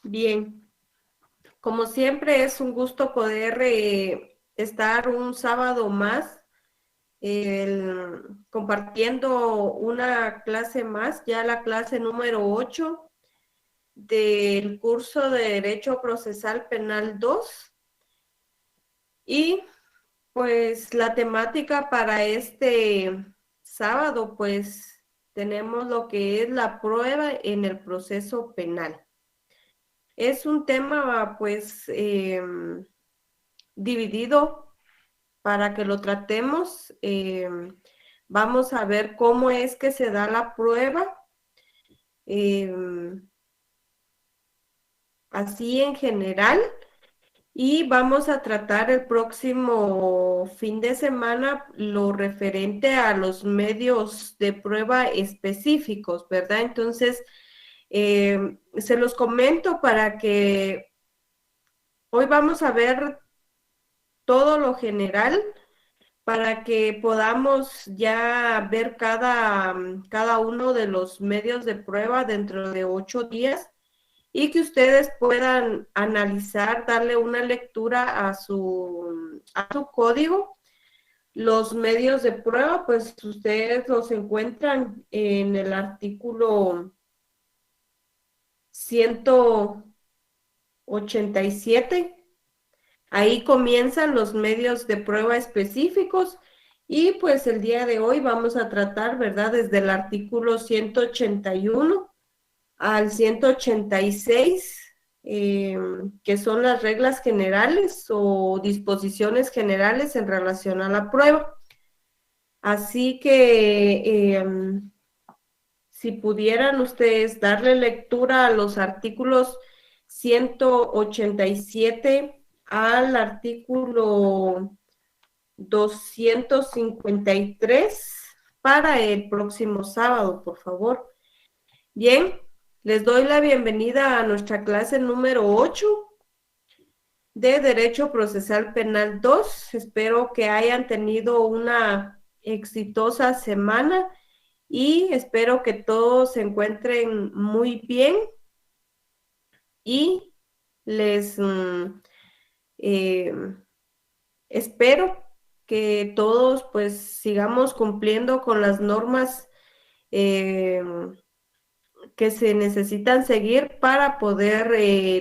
Bien, como siempre es un gusto poder estar un sábado más compartiendo una clase más, ya la clase número 8 del curso de Derecho Procesal Penal 2. Y pues la temática para este sábado, pues tenemos lo que es la prueba en el proceso penal. Es un tema pues dividido para que lo tratemos. Vamos a ver cómo es que se da la prueba, así en general, y vamos a tratar el próximo fin de semana lo referente a los medios de prueba específicos, ¿verdad? Entonces, se los comento para que hoy vamos a ver todo lo general para que podamos ya ver cada uno de los medios de prueba dentro de 8 días y que ustedes puedan analizar, darle una lectura a su código. Los medios de prueba, pues ustedes los encuentran en el artículo 187. Ahí comienzan los medios de prueba específicos y pues el día de hoy vamos a tratar, ¿verdad? Desde el artículo 181 al 186, que son las reglas generales o disposiciones generales en relación a la prueba. Así que si pudieran ustedes darle lectura a los artículos 187 al artículo 253 para el próximo sábado, por favor. Bien, les doy la bienvenida a nuestra clase número 8 de Derecho Procesal Penal 2. Espero que hayan tenido una exitosa semana y espero que todos se encuentren muy bien y les espero que todos pues sigamos cumpliendo con las normas que se necesitan seguir para poder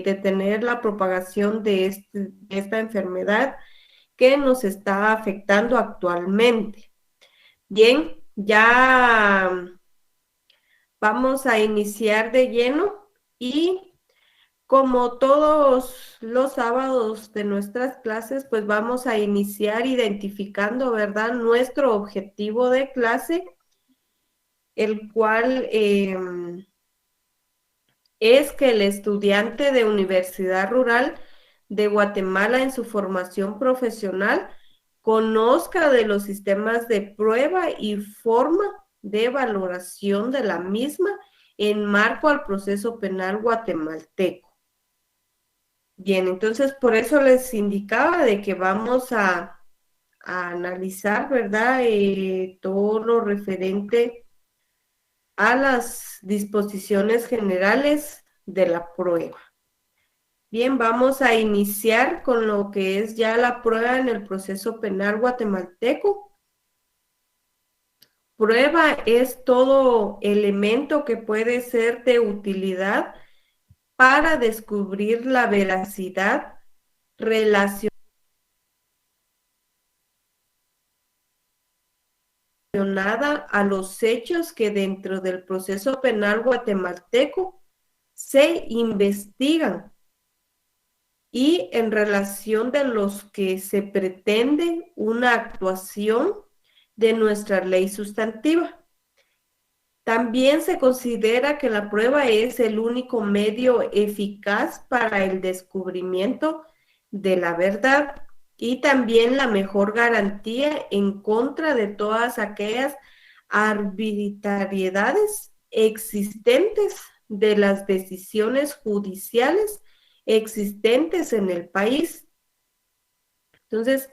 detener la propagación de esta enfermedad que nos está afectando actualmente. Bien, ya vamos a iniciar de lleno y como todos los sábados de nuestras clases, pues vamos a iniciar identificando, ¿verdad? Nuestro objetivo de clase, el cual es que el estudiante de Universidad Rural de Guatemala en su formación profesional conozca de los sistemas de prueba y forma de valoración de la misma en marco al proceso penal guatemalteco. Bien, entonces por eso les indicaba de que vamos a analizar, ¿verdad? Todo lo referente a las disposiciones generales de la prueba. Bien, vamos a iniciar con lo que es ya la prueba en el proceso penal guatemalteco. Prueba es todo elemento que puede ser de utilidad para descubrir la veracidad relacionada a los hechos que dentro del proceso penal guatemalteco se investigan y en relación de los que se pretende una actuación de nuestra ley sustantiva. También se considera que la prueba es el único medio eficaz para el descubrimiento de la verdad y también la mejor garantía en contra de todas aquellas arbitrariedades existentes de las decisiones judiciales existentes en el país. Entonces,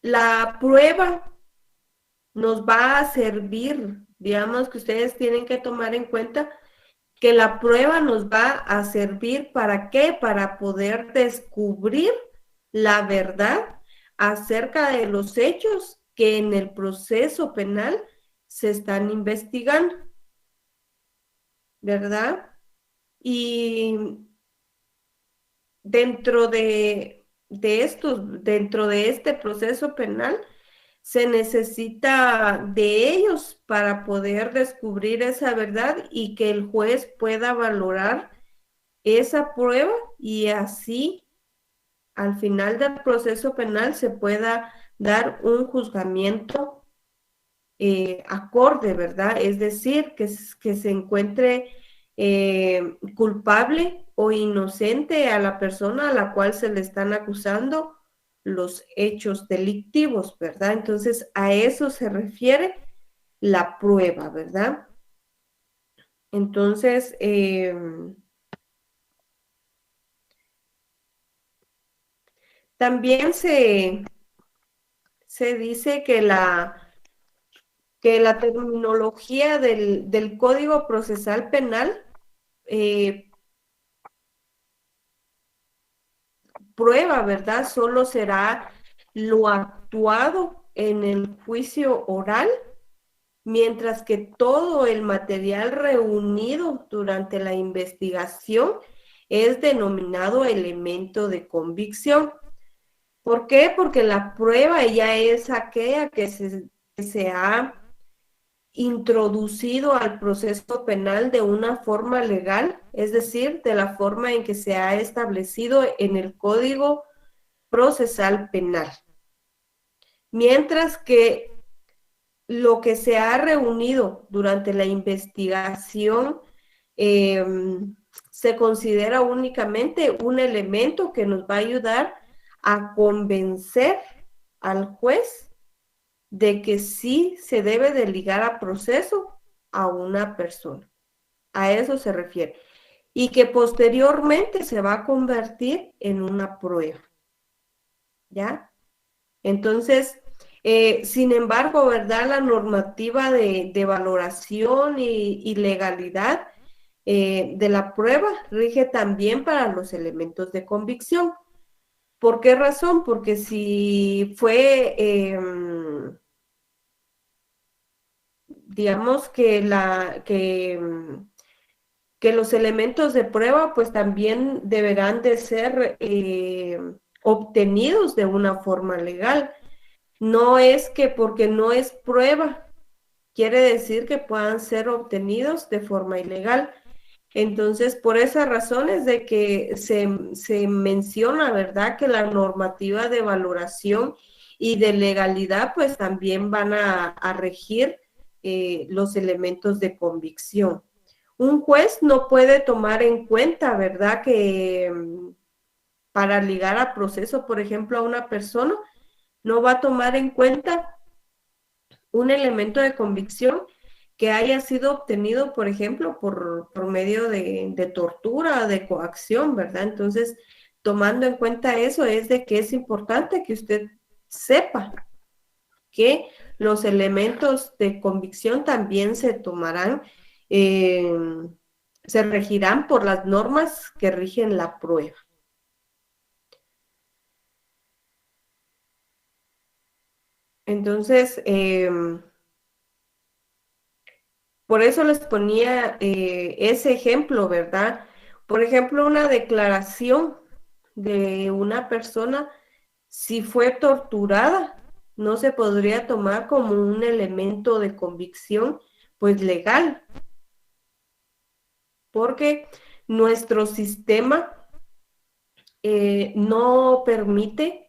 la prueba nos va a servir, digamos que ustedes tienen que tomar en cuenta que la prueba nos va a servir ¿para qué? Para poder descubrir la verdad acerca de los hechos que en el proceso penal se están investigando, ¿verdad? Y dentro de este proceso penal, se necesita de ellos para poder descubrir esa verdad y que el juez pueda valorar esa prueba y así al final del proceso penal se pueda dar un juzgamiento acorde, ¿verdad? Es decir, que se encuentre culpable o inocente a la persona a la cual se le están acusando los hechos delictivos, ¿verdad? Entonces, a eso se refiere la prueba, ¿verdad? Entonces, también se dice que la terminología del Código Procesal Penal prueba, ¿verdad? Solo será lo actuado en el juicio oral, mientras que todo el material reunido durante la investigación es denominado elemento de convicción. ¿Por qué? Porque la prueba ya es aquella que se ha introducido al proceso penal de una forma legal, es decir, de la forma en que se ha establecido en el Código Procesal Penal. Mientras que lo que se ha reunido durante la investigación eh, se considera únicamente un elemento que nos va a ayudar a convencer al juez de que sí se debe de ligar a proceso a una persona. A eso se refiere. Y que posteriormente se va a convertir en una prueba. ¿Ya? Entonces, sin embargo, ¿verdad? La normativa de valoración y legalidad de la prueba rige también para los elementos de convicción. ¿Por qué razón? Porque si fue, digamos que los elementos de prueba pues también deberán de ser obtenidos de una forma legal. No es que porque no es prueba, quiere decir que puedan ser obtenidos de forma ilegal. Entonces, por esa razón es de que se menciona, ¿verdad?, que la normativa de valoración y de legalidad, pues también van a regir los elementos de convicción. Un juez no puede tomar en cuenta, ¿verdad?, que para ligar a proceso, por ejemplo, a una persona, no va a tomar en cuenta un elemento de convicción que haya sido obtenido, por ejemplo, por medio de tortura, de coacción, ¿verdad? Entonces, tomando en cuenta eso, es de que es importante que usted sepa que los elementos de convicción también se tomarán, se regirán por las normas que rigen la prueba. Entonces, por eso les ponía ese ejemplo, ¿verdad? Por ejemplo, una declaración de una persona, si fue torturada, no se podría tomar como un elemento de convicción, pues legal, porque nuestro sistema no permite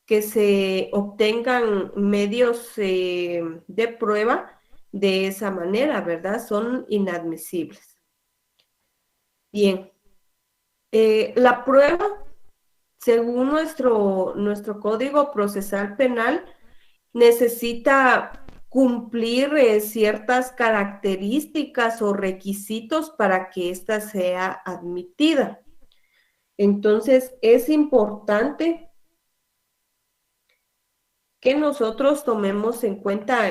que se obtengan medios de prueba de esa manera, ¿verdad? Son inadmisibles. Bien, la prueba, según nuestro Código Procesal Penal, necesita cumplir ciertas características o requisitos para que ésta sea admitida. Entonces, es importante que nosotros tomemos en cuenta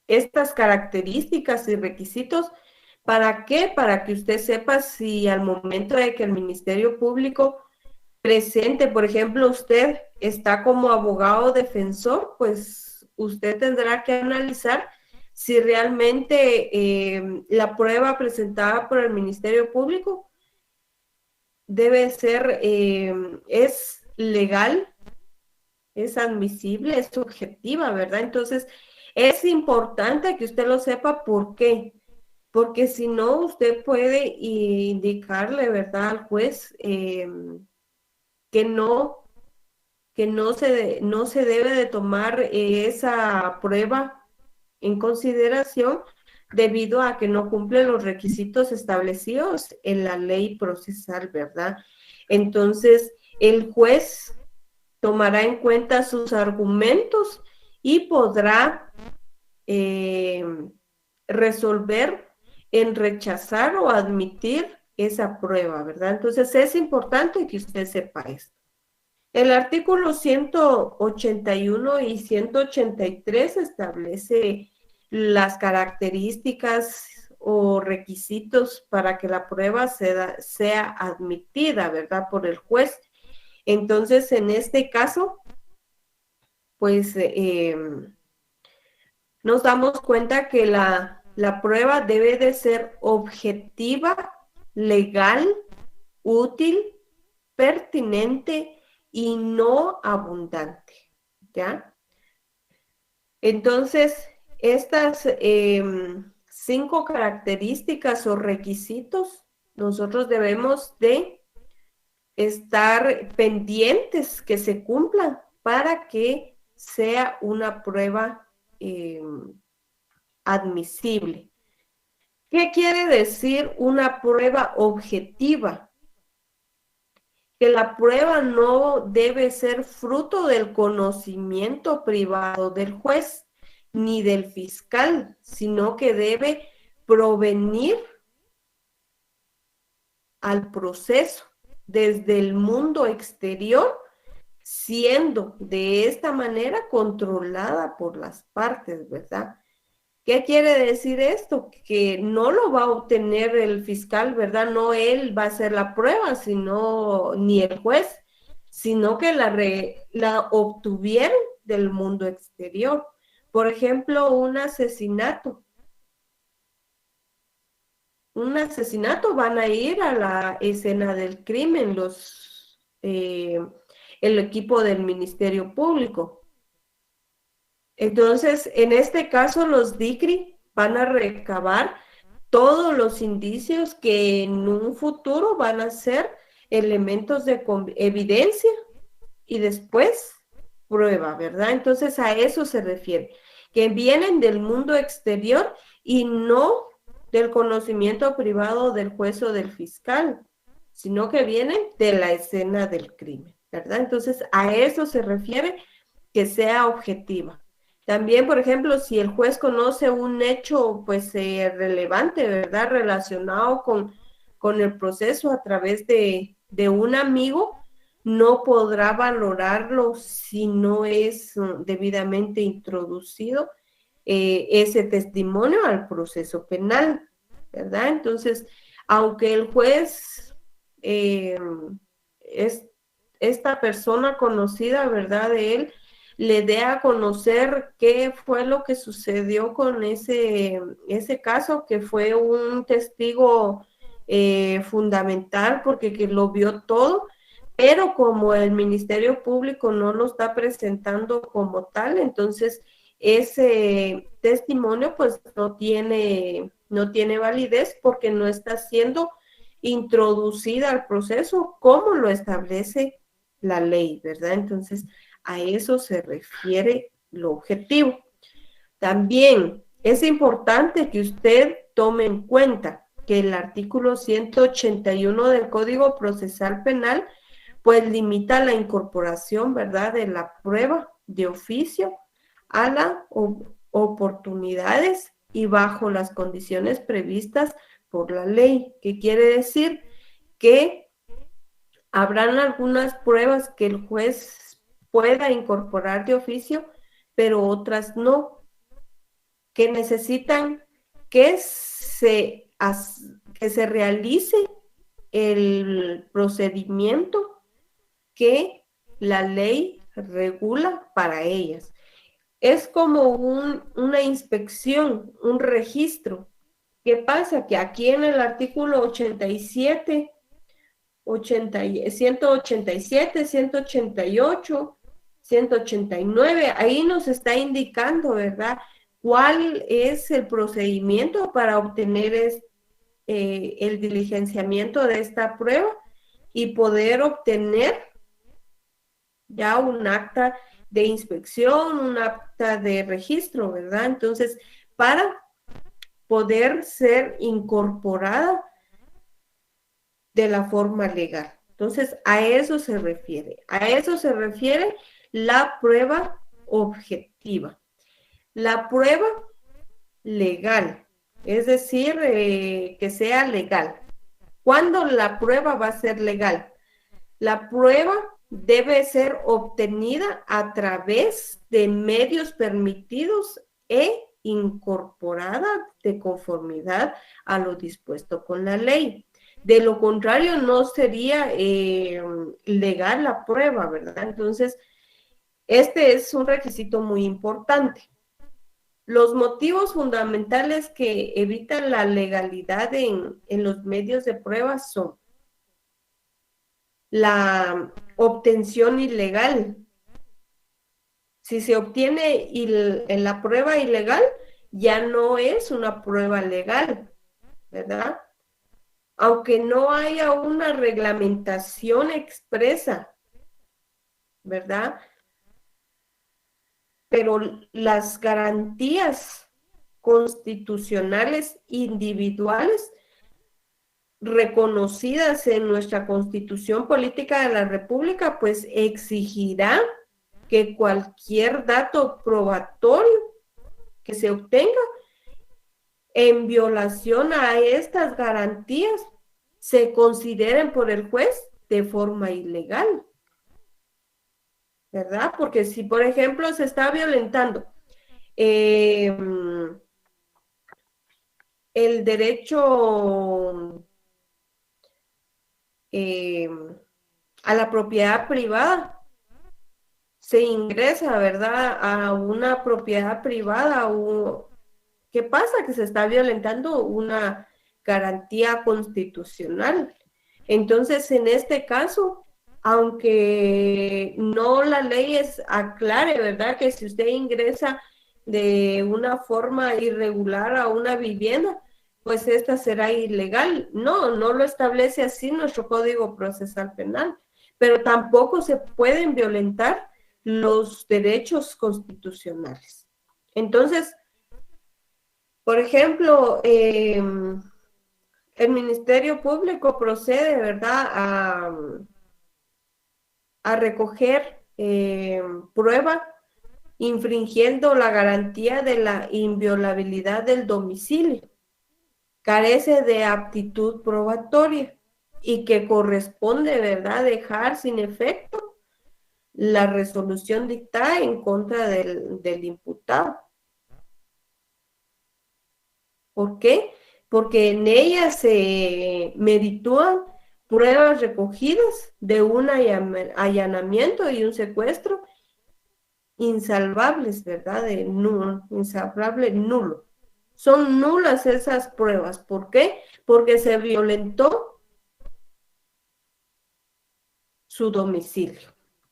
estas características y requisitos ¿Para qué? Para que usted sepa si al momento de que el Ministerio Público presente, por ejemplo, usted está como abogado defensor, pues usted tendrá que analizar si realmente la prueba presentada por el Ministerio Público debe ser, es legal, es admisible, es objetiva, ¿verdad? Entonces, es importante que usted lo sepa. ¿Por qué? Porque si no, usted puede indicarle, ¿verdad?, al juez que no, no se debe de tomar esa prueba en consideración debido a que no cumple los requisitos establecidos en la ley procesal, ¿verdad? Entonces, el juez tomará en cuenta sus argumentos y podrá eh, resolver en rechazar o admitir esa prueba, ¿verdad? Entonces es importante que usted sepa esto. El artículo 181 y 183 establece las características o requisitos para que la prueba sea admitida, ¿verdad?, por el juez. Entonces, en este caso, pues nos damos cuenta que la prueba debe de ser objetiva, legal, útil, pertinente y no abundante, ¿ya? Entonces, estas 5 características o requisitos, nosotros debemos de estar pendientes que se cumplan para que sea una prueba admisible. ¿Qué quiere decir una prueba objetiva? Que la prueba no debe ser fruto del conocimiento privado del juez ni del fiscal, sino que debe provenir al proceso desde el mundo exterior, siendo de esta manera controlada por las partes, ¿verdad? ¿Qué quiere decir esto? Que no lo va a obtener el fiscal, ¿verdad? No él va a hacer la prueba, sino ni el juez, sino que la obtuvieron del mundo exterior. Por ejemplo, un asesinato. Un asesinato van a ir a la escena del crimen el equipo del Ministerio Público. Entonces, en este caso, los DICRI van a recabar todos los indicios que en un futuro van a ser elementos de evidencia y después prueba, ¿verdad? Entonces, a eso se refiere, que vienen del mundo exterior y no del conocimiento privado del juez o del fiscal, sino que vienen de la escena del crimen, ¿verdad? Entonces, a eso se refiere que sea objetiva. También, por ejemplo, si el juez conoce un hecho, pues, relevante, ¿verdad?, relacionado con el proceso a través de un amigo, no podrá valorarlo si no es debidamente introducido ese testimonio al proceso penal, ¿verdad? Entonces, aunque el juez es esta persona conocida, ¿verdad?, de él, le dé a conocer qué fue lo que sucedió con ese caso, que fue un testigo fundamental porque que lo vio todo, pero como el Ministerio Público no lo está presentando como tal, entonces ese testimonio pues no tiene validez porque no está siendo introducida al proceso como lo establece la ley, ¿verdad? Entonces, a eso se refiere lo objetivo. También es importante que usted tome en cuenta que el artículo 181 del Código Procesal Penal pues limita la incorporación, ¿verdad?, de la prueba de oficio a las oportunidades y bajo las condiciones previstas por la ley. ¿Qué quiere decir? Que habrán algunas pruebas que el juez pueda incorporar de oficio, pero otras no, que necesitan que se que se realice el procedimiento que la ley regula para ellas. Es como una inspección, un registro. ¿Qué pasa? Que aquí en el artículo 87, 187, 188, 189, ahí nos está indicando, ¿verdad? ¿Cuál es el procedimiento para obtener el diligenciamiento de esta prueba y poder obtener ya un acta de inspección, un acta de registro, ¿verdad? Entonces, para poder ser incorporada de la forma legal. Entonces, a eso se refiere. A eso se refiere la prueba objetiva. La prueba legal, es decir, que sea legal. ¿Cuándo la prueba va a ser legal? La prueba debe ser obtenida a través de medios permitidos e incorporada de conformidad a lo dispuesto con la ley. De lo contrario, no sería legal la prueba, ¿verdad? Entonces, este es un requisito muy importante. Los motivos fundamentales que evitan la legalidad en los medios de prueba son la obtención ilegal. Si se obtiene en la prueba ilegal, ya no es una prueba legal, ¿verdad? Aunque no haya una reglamentación expresa, ¿verdad? Pero las garantías constitucionales individuales reconocidas en nuestra Constitución Política de la República, pues exigirá que cualquier dato probatorio que se obtenga en violación a estas garantías se consideren por el juez de forma ilegal, ¿verdad? Porque si, por ejemplo, se está violentando el derecho a la propiedad privada, se ingresa, ¿verdad?, a una propiedad privada, o ¿qué pasa? Que se está violentando una garantía constitucional. Entonces, en este caso, aunque no la ley aclare, ¿verdad?, que si usted ingresa de una forma irregular a una vivienda, pues esta será ilegal. No, no lo establece así nuestro Código Procesal Penal, pero tampoco se pueden violentar los derechos constitucionales. Entonces, por ejemplo, el Ministerio Público procede, ¿verdad?, a recoger prueba infringiendo la garantía de la inviolabilidad del domicilio. Carece de aptitud probatoria y que corresponde, ¿verdad?, dejar sin efecto la resolución dictada en contra del imputado. ¿Por qué? Porque en ella se meritúan pruebas recogidas de un allanamiento y un secuestro insalvables, ¿verdad? De nulo, insalvable nulo. Son nulas esas pruebas. ¿Por qué? Porque se violentó su domicilio,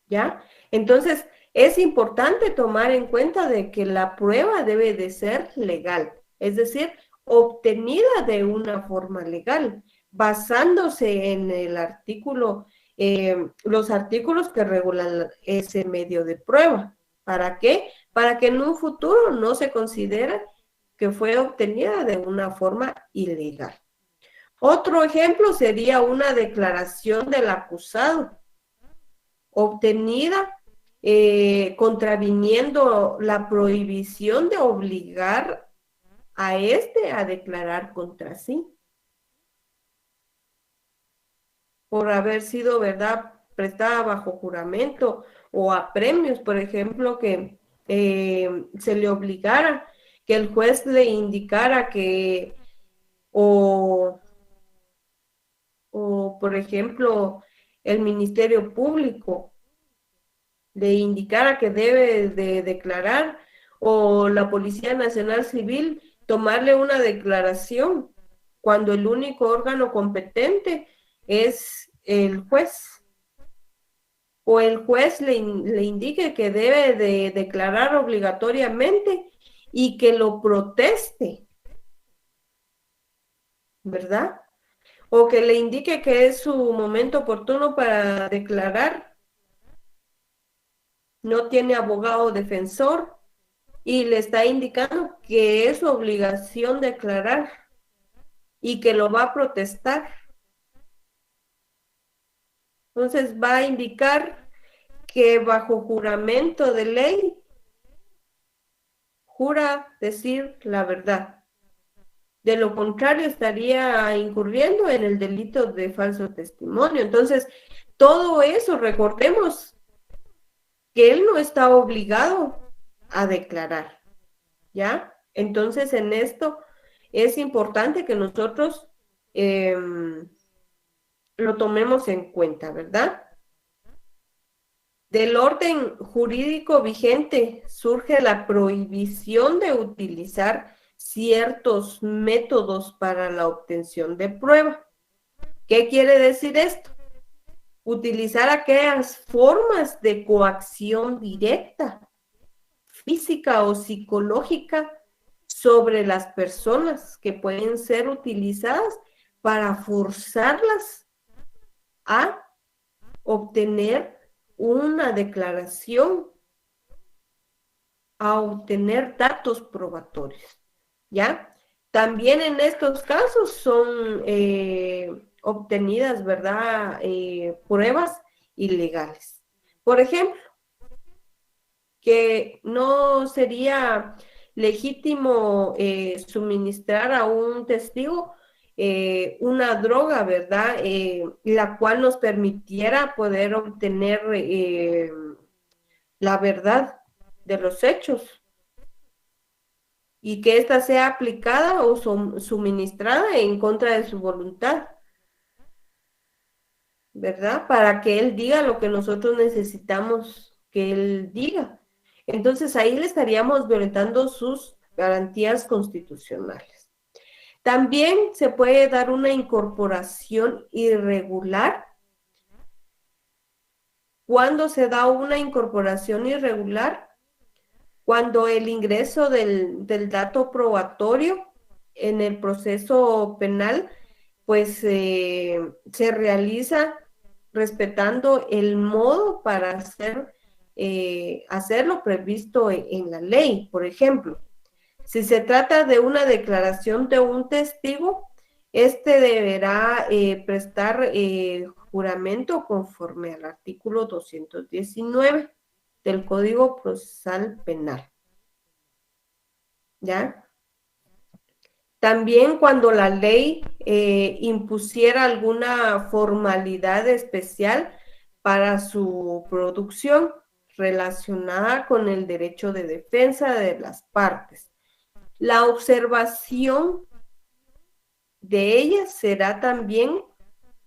¿ya? Entonces, es importante tomar en cuenta de que la prueba debe de ser legal, es decir, obtenida de una forma legal, basándose en el artículo, los artículos que regulan ese medio de prueba. ¿Para qué? Para que en un futuro no se considere que fue obtenida de una forma ilegal. Otro ejemplo sería una declaración del acusado, obtenida contraviniendo la prohibición de obligar a este a declarar contra sí, por haber sido, ¿verdad?, prestada bajo juramento, o a premios, por ejemplo, que se le obligara, que el juez le indicara que o, o por ejemplo, el Ministerio Público le indicara que debe de declarar, o la Policía Nacional Civil tomarle una declaración cuando el único órgano competente es el juez, o el juez le indique que debe de declarar obligatoriamente y que lo proteste, ¿verdad? O que le indique que es su momento oportuno para declarar, no tiene abogado defensor y le está indicando que es su obligación declarar y que lo va a protestar. Entonces va a indicar que bajo juramento de ley jura decir la verdad. De lo contrario, estaría incurriendo en el delito de falso testimonio. Entonces, todo eso, recordemos que él no está obligado a declarar, ¿ya? Entonces, en esto es importante que nosotros lo tomemos en cuenta, ¿verdad? Del orden jurídico vigente surge la prohibición de utilizar ciertos métodos para la obtención de prueba. ¿Qué quiere decir esto? Utilizar aquellas formas de coacción directa, física o psicológica sobre las personas que pueden ser utilizadas para forzarlas a obtener una declaración, a obtener datos probatorios, ¿ya? También en estos casos son obtenidas, ¿verdad? Pruebas ilegales. Por ejemplo, que no sería legítimo suministrar a un testigo una droga, ¿verdad? La cual nos permitiera poder obtener la verdad de los hechos y que ésta sea aplicada o suministrada en contra de su voluntad, ¿verdad? Para que él diga lo que nosotros necesitamos que él diga. Entonces ahí le estaríamos violentando sus garantías constitucionales. También se puede dar una incorporación irregular. ¿Cuándo se da una incorporación irregular? Cuando el ingreso del dato probatorio en el proceso penal, pues se realiza respetando el modo para hacer lo previsto en la ley. Por ejemplo, si se trata de una declaración de un testigo, este deberá prestar juramento conforme al artículo 219 del Código Procesal Penal. ¿Ya? También cuando la ley impusiera alguna formalidad especial para su producción relacionada con el derecho de defensa de las partes. La observación de ellas será también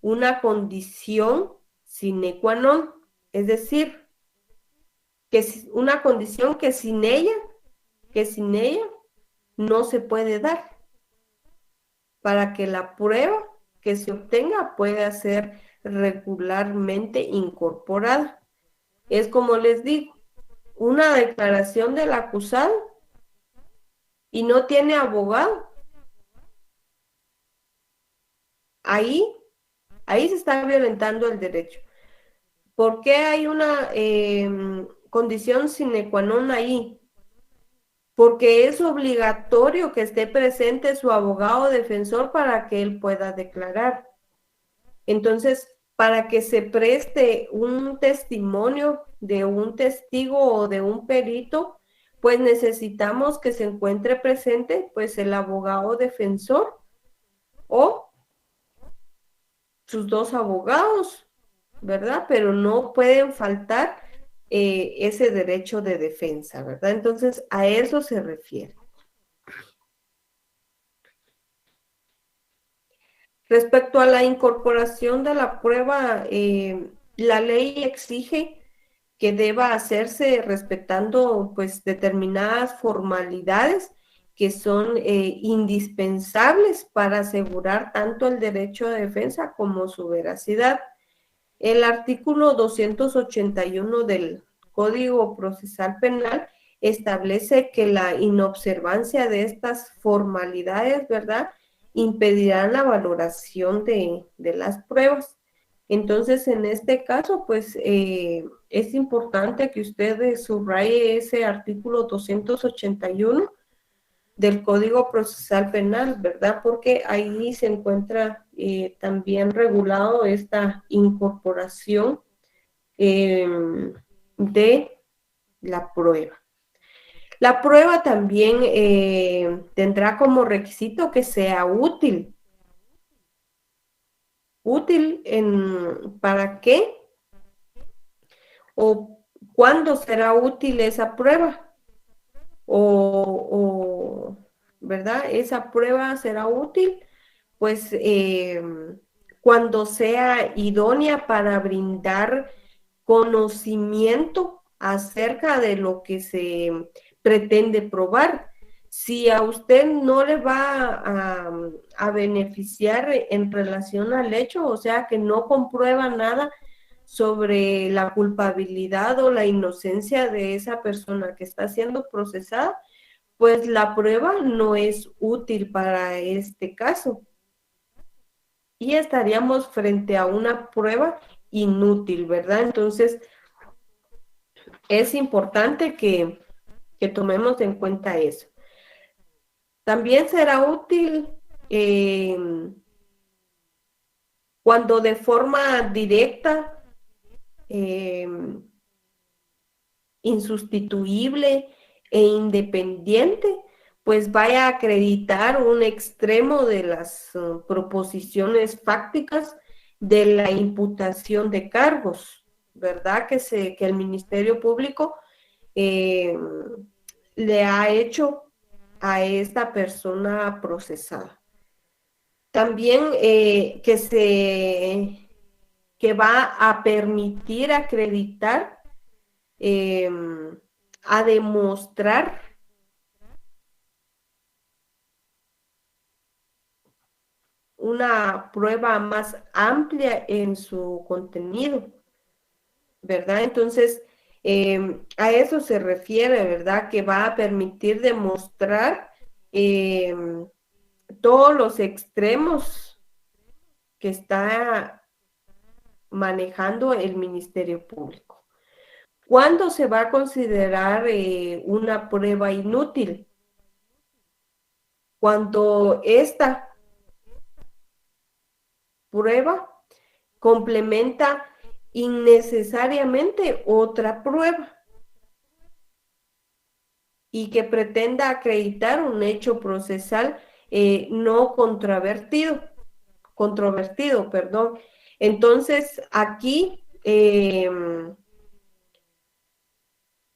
una condición sine qua non, es decir, que es una condición que sin ella no se puede dar para que la prueba que se obtenga pueda ser regularmente incorporada. Es como les digo, una declaración del acusado y no tiene abogado. Ahí se está violentando el derecho. ¿Por qué hay una condición sine qua non ahí? Porque es obligatorio que esté presente su abogado defensor para que él pueda declarar. Entonces, para que se preste un testimonio de un testigo o de un perito, pues necesitamos que se encuentre presente pues el abogado defensor o sus dos abogados, ¿verdad? Pero no pueden faltar ese derecho de defensa, ¿verdad? Entonces, a eso se refiere. Respecto a la incorporación de la prueba, la ley exige que deba hacerse respetando pues determinadas formalidades que son indispensables para asegurar tanto el derecho de defensa como su veracidad. El artículo 281 del Código Procesal Penal establece que la inobservancia de estas formalidades, ¿verdad?, impedirán la valoración de las pruebas. Entonces, en este caso, pues es importante que usted subraye ese artículo 281 del Código Procesal Penal, ¿verdad? Porque ahí se encuentra también regulado esta incorporación de la prueba. La prueba también tendrá como requisito que sea útil. ¿Útil para qué? ¿O cuándo será útil esa prueba? ¿Verdad? Esa prueba será útil, pues, cuando sea idónea para brindar conocimiento acerca de lo que se pretende probar. Si a usted no le va a beneficiar en relación al hecho, o sea, que no comprueba nada sobre la culpabilidad o la inocencia de esa persona que está siendo procesada, pues la prueba no es útil para este caso. Y estaríamos frente a una prueba inútil, ¿verdad? Entonces, es importante que tomemos en cuenta eso. También será útil cuando de forma directa, insustituible e independiente, pues vaya a acreditar un extremo de las proposiciones fácticas de la imputación de cargos, ¿verdad? Que el Ministerio Público le ha hecho a esta persona procesada. También que va a permitir acreditar, a demostrar una prueba más amplia en su contenido, ¿verdad? Entonces, a eso se refiere, ¿verdad? Que va a permitir demostrar todos los extremos que está manejando el Ministerio Público. ¿Cuándo se va a considerar una prueba inútil? Cuando esta prueba complementa innecesariamente otra prueba y que pretenda acreditar un hecho procesal no controvertido, perdón. Entonces, aquí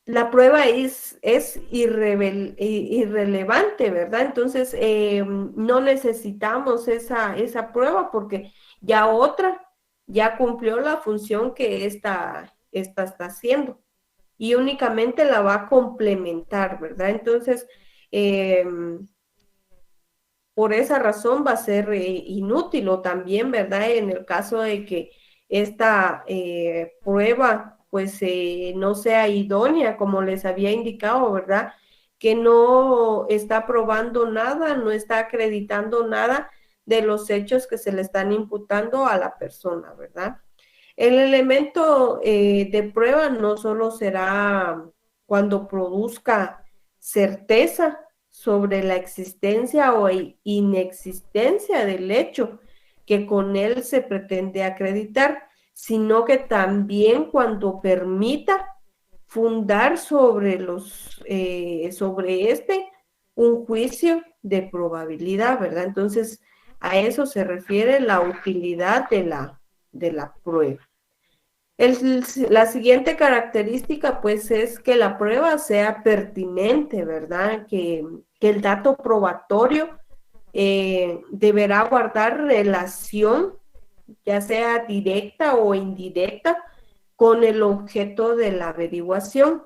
la prueba es irrelevante, ¿verdad? Entonces, no necesitamos esa prueba porque ya otra ya cumplió la función que esta está haciendo y únicamente la va a complementar, ¿verdad? Entonces, por esa razón va a ser inútil, o también, ¿verdad? En el caso de que esta prueba pues no sea idónea, como les había indicado, ¿verdad? Que no está probando nada, no está acreditando nada de los hechos que se le están imputando a la persona, ¿verdad? El elemento de prueba no solo será cuando produzca certeza sobre la existencia o inexistencia del hecho que con él se pretende acreditar, sino que también cuando permita fundar sobre un juicio de probabilidad, ¿verdad? Entonces, a eso se refiere la utilidad de la prueba. La siguiente característica, pues, es que la prueba sea pertinente, ¿verdad? Que el dato probatorio deberá guardar relación, ya sea directa o indirecta, con el objeto de la averiguación.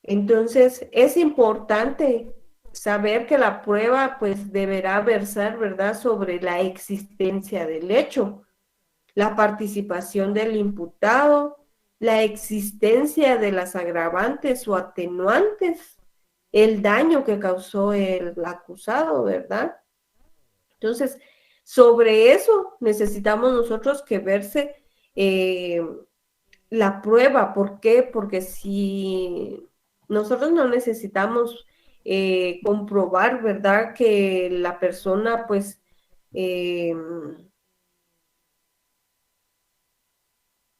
Entonces, es importante saber que la prueba pues deberá versar, ¿verdad?, sobre la existencia del hecho, la participación del imputado, la existencia de las agravantes o atenuantes, el daño que causó el acusado, ¿verdad? Entonces, sobre eso necesitamos nosotros que verse la prueba. ¿Por qué? Porque si nosotros no necesitamos comprobar, ¿verdad?, que la persona, pues, eh,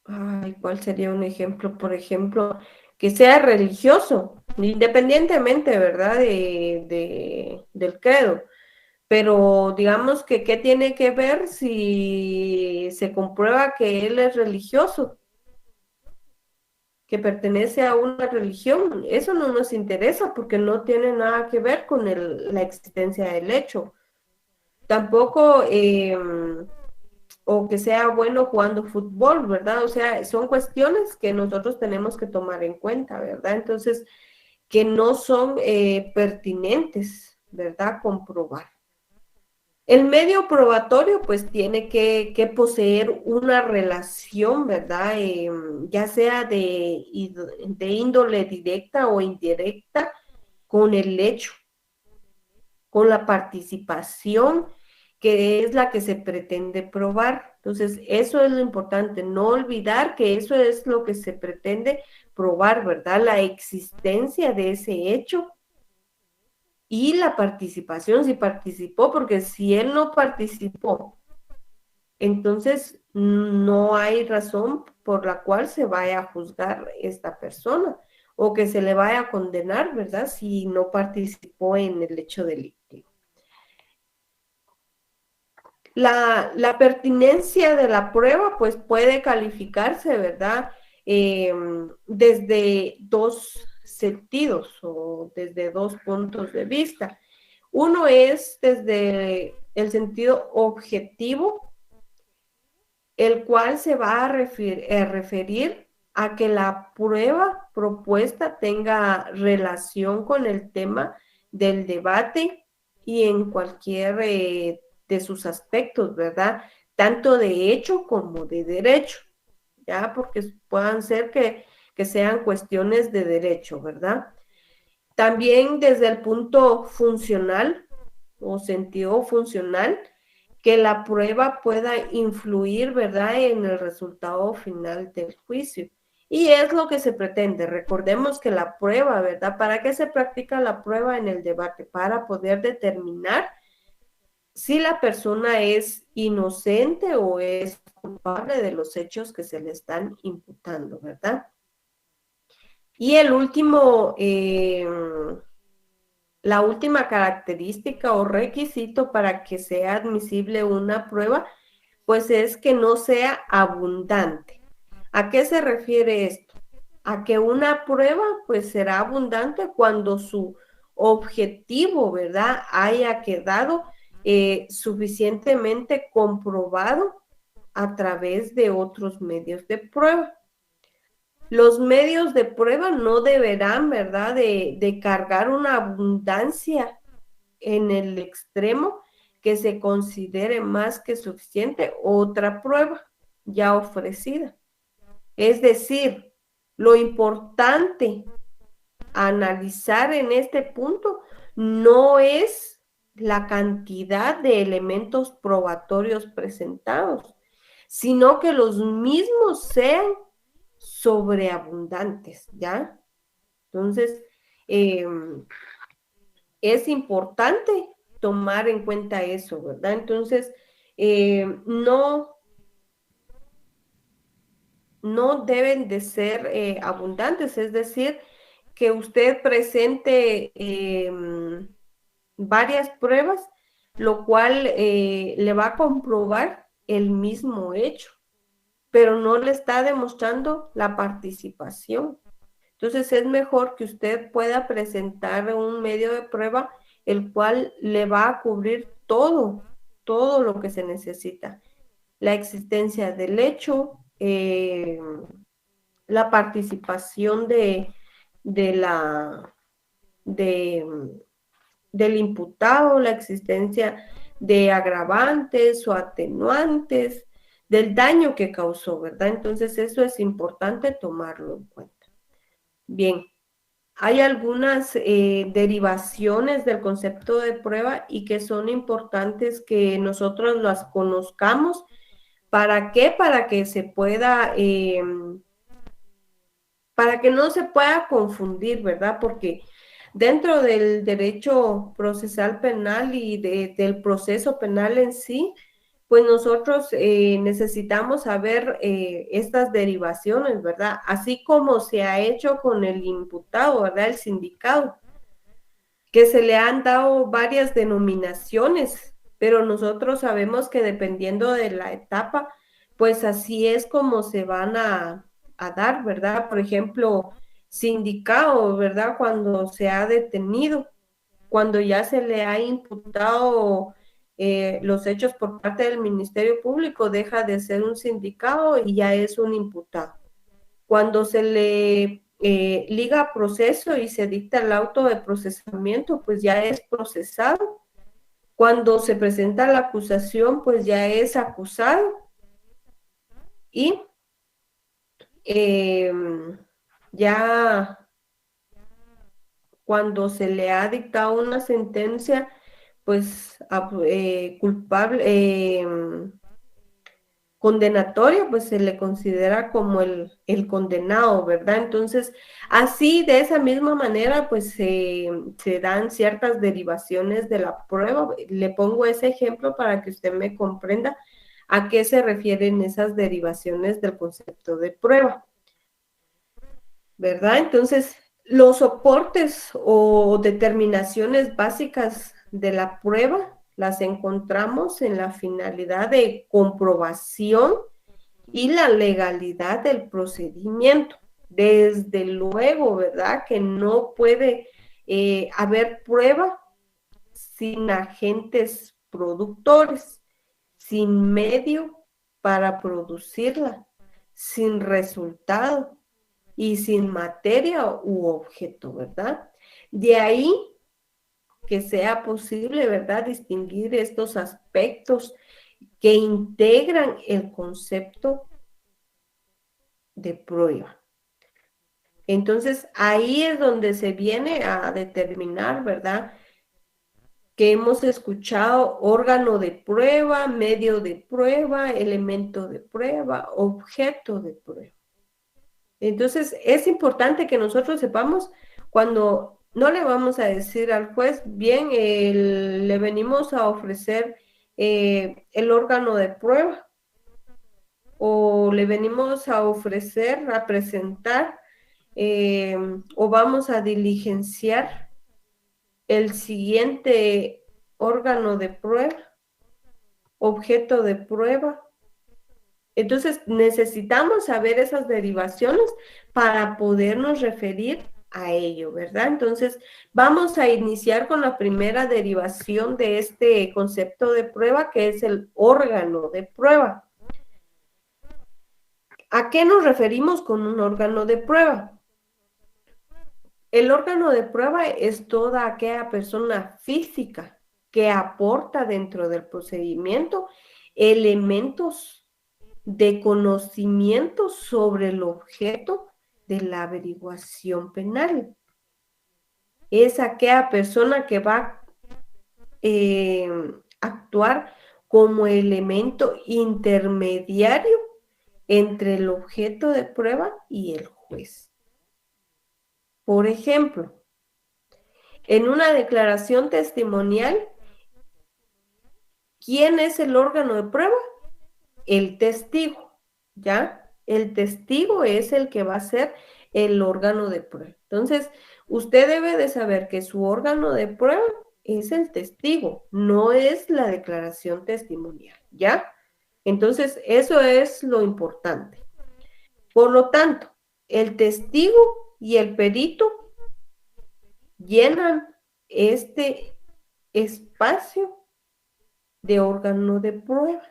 ay, ¿cuál sería un ejemplo? Por ejemplo, que sea religioso, independientemente, ¿verdad?, del credo. Pero digamos que, ¿qué tiene que ver si se comprueba que él es religioso, que pertenece a una religión? Eso no nos interesa porque no tiene nada que ver con la existencia del hecho. Tampoco, o que sea bueno jugando fútbol, ¿verdad? O sea, son cuestiones que nosotros tenemos que tomar en cuenta, ¿verdad? Entonces, que no son pertinentes, ¿verdad? Comprobar. El medio probatorio pues tiene que poseer una relación, ¿verdad? Ya sea de índole directa o indirecta con el hecho, con la participación, que es la que se pretende probar. Entonces, eso es lo importante, no olvidar que eso es lo que se pretende probar, ¿verdad? La existencia de ese hecho y la participación, si participó, porque si él no participó, entonces no hay razón por la cual se vaya a juzgar esta persona o que se le vaya a condenar, ¿verdad?, si no participó en el hecho delictivo. La pertinencia de la prueba pues puede calificarse, ¿verdad?, desde dos sentidos o desde dos puntos de vista. Uno es desde el sentido objetivo, el cual se va a referir a que la prueba propuesta tenga relación con el tema del debate y en cualquier de sus aspectos, ¿verdad? Tanto de hecho como de derecho, ¿ya? Porque puedan ser que sean cuestiones de derecho, ¿verdad? También desde el punto funcional o sentido funcional, que la prueba pueda influir, ¿verdad?, en el resultado final del juicio. Y es lo que se pretende. Recordemos que la prueba, ¿verdad? ¿Para qué se practica la prueba en el debate? Para poder determinar si la persona es inocente o es culpable de los hechos que se le están imputando, ¿verdad? Y el último, la última característica o requisito para que sea admisible una prueba, pues es que no sea abundante. ¿A qué se refiere esto? A que una prueba pues será abundante cuando su objetivo, ¿verdad?, haya quedado suficientemente comprobado a través de otros medios de prueba. Los medios de prueba no deberán, ¿verdad?, de cargar una abundancia en el extremo que se considere más que suficiente otra prueba ya ofrecida. Es decir, lo importante a analizar en este punto no es la cantidad de elementos probatorios presentados, sino que los mismos sean sobreabundantes, ¿ya? Entonces, es importante tomar en cuenta eso, ¿verdad? Entonces, no deben de ser abundantes, es decir, que usted presente varias pruebas, lo cual le va a comprobar el mismo hecho, pero no le está demostrando la participación. Entonces es mejor que usted pueda presentar un medio de prueba el cual le va a cubrir todo lo que se necesita. La existencia del hecho, la participación la, de, del imputado, la existencia de agravantes o atenuantes, del daño que causó, ¿verdad? Entonces eso es importante tomarlo en cuenta. Bien, hay algunas derivaciones del concepto de prueba y que son importantes que nosotros las conozcamos. ¿Para qué? Para que se pueda, para que no se pueda confundir, ¿verdad? Porque dentro del derecho procesal penal y del proceso penal en sí, pues nosotros necesitamos saber estas derivaciones, ¿verdad? Así como se ha hecho con el imputado, ¿verdad? El sindicado, que se le han dado varias denominaciones, pero nosotros sabemos que dependiendo de la etapa, pues así es como se van a dar, ¿verdad? Por ejemplo, sindicado, ¿verdad? Cuando se ha detenido, cuando ya se le ha imputado los hechos por parte del Ministerio Público, deja de ser un sindicado y ya es un imputado. Cuando se le liga a proceso y se dicta el auto de procesamiento, pues ya es procesado. Cuando se presenta la acusación, pues ya es acusado. Y ya cuando se le ha dictado una sentencia, pues culpable, condenatorio, pues se le considera como el condenado, ¿verdad? Entonces, así de esa misma manera, pues se dan ciertas derivaciones de la prueba. Le pongo ese ejemplo para que usted me comprenda a qué se refieren esas derivaciones del concepto de prueba, ¿verdad? Entonces, los soportes o determinaciones básicas de la prueba las encontramos en la finalidad de comprobación y la legalidad del procedimiento. Desde luego, ¿verdad? Que no puede haber prueba sin agentes productores, sin medio para producirla, sin resultado y sin materia u objeto, ¿verdad? De ahí que sea posible, ¿verdad? Distinguir estos aspectos que integran el concepto de prueba. Entonces, ahí es donde se viene a determinar, ¿verdad? Que hemos escuchado órgano de prueba, medio de prueba, elemento de prueba, objeto de prueba. Entonces, es importante que nosotros sepamos cuando no le vamos a decir al juez, bien, le venimos a ofrecer el órgano de prueba o le venimos a ofrecer, a presentar o vamos a diligenciar el siguiente órgano de prueba, objeto de prueba. Entonces, necesitamos saber esas derivaciones para podernos referir a ello, ¿verdad? Entonces, vamos a iniciar con la primera derivación de este concepto de prueba, que es el órgano de prueba. ¿A qué nos referimos con un órgano de prueba? El órgano de prueba es toda aquella persona física que aporta dentro del procedimiento elementos de conocimiento sobre el objeto de la averiguación penal. Es aquella persona que va a actuar como elemento intermediario entre el objeto de prueba y el juez. Por ejemplo, en una declaración testimonial, ¿quién es el órgano de prueba? El testigo, ¿ya? El testigo es el que va a ser el órgano de prueba. Entonces, usted debe de saber que su órgano de prueba es el testigo, no es la declaración testimonial, ¿ya? Entonces, eso es lo importante. Por lo tanto, el testigo y el perito llenan este espacio de órgano de prueba.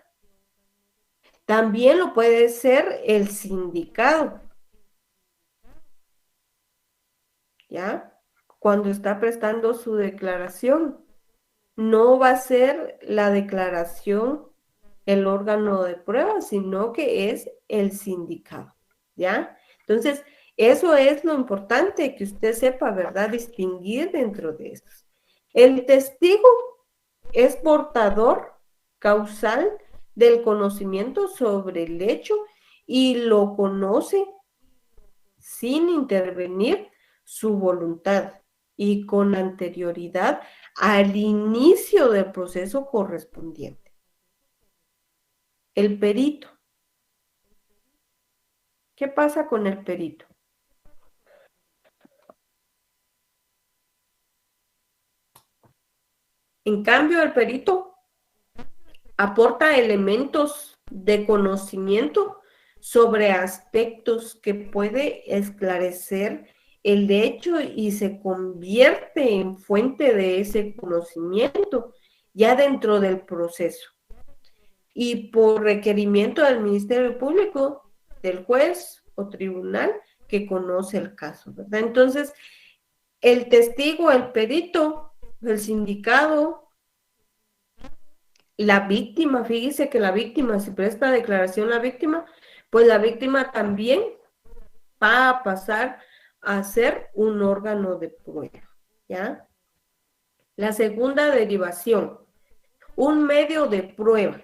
También lo puede ser el sindicado, ¿ya? Cuando está prestando su declaración. No va a ser la declaración el órgano de prueba, sino que es el sindicado, ¿ya? Entonces, eso es lo importante que usted sepa, ¿verdad? Distinguir dentro de eso. El testigo es portador causal del conocimiento sobre el hecho y lo conoce sin intervenir su voluntad y con anterioridad al inicio del proceso correspondiente. El perito. ¿Qué pasa con el perito? En cambio, el perito aporta elementos de conocimiento sobre aspectos que puede esclarecer el hecho y se convierte en fuente de ese conocimiento ya dentro del proceso. Y por requerimiento del Ministerio Público, del juez o tribunal que conoce el caso, ¿verdad? Entonces, el testigo, el perito, el sindicado, la víctima, fíjese que la víctima, si presta declaración la víctima, pues la víctima también va a pasar a ser un órgano de prueba, ¿ya? La segunda derivación, un medio de prueba.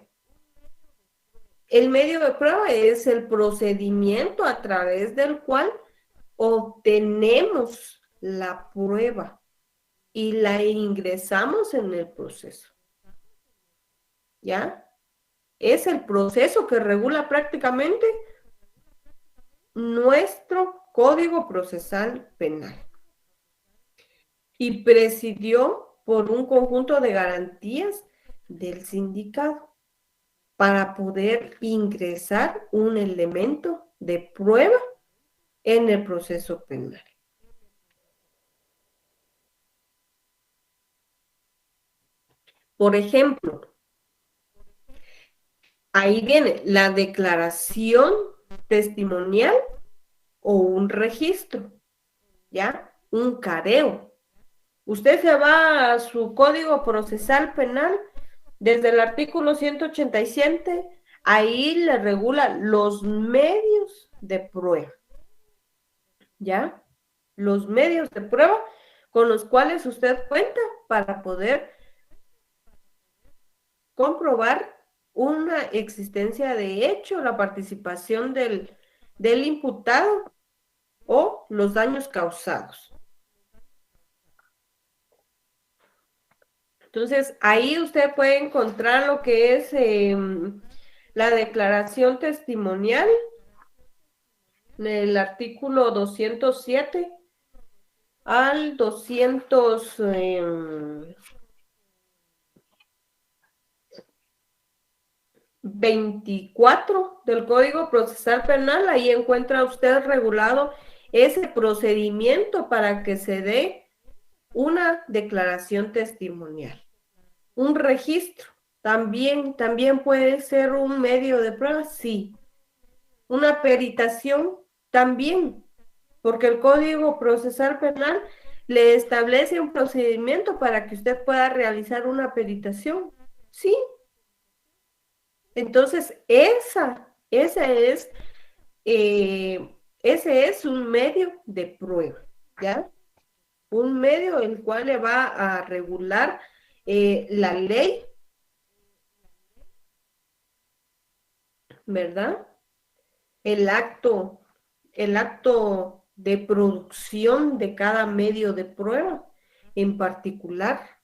El medio de prueba es el procedimiento a través del cual obtenemos la prueba y la ingresamos en el proceso, ¿ya? Es el proceso que regula prácticamente nuestro Código Procesal Penal y presidió por un conjunto de garantías del sindicado para poder ingresar un elemento de prueba en el proceso penal. Por ejemplo, ahí viene la declaración testimonial o un registro, ¿ya? Un careo. Usted se va a su Código Procesal Penal desde el artículo 187, ahí le regula los medios de prueba, ¿ya? Los medios de prueba con los cuales usted cuenta para poder comprobar una existencia de hecho, la participación del imputado o los daños causados. Entonces, ahí usted puede encontrar lo que es la declaración testimonial, el artículo 207 al 224 del Código Procesal Penal. Ahí encuentra usted regulado ese procedimiento para que se dé una declaración testimonial. Un registro también puede ser un medio de prueba, sí. Una peritación también, porque el Código Procesal Penal le establece un procedimiento para que usted pueda realizar una peritación, sí. Entonces, ese es un medio de prueba, ¿ya? Un medio el cual le va a regular la ley, ¿verdad? El acto de producción de cada medio de prueba en particular.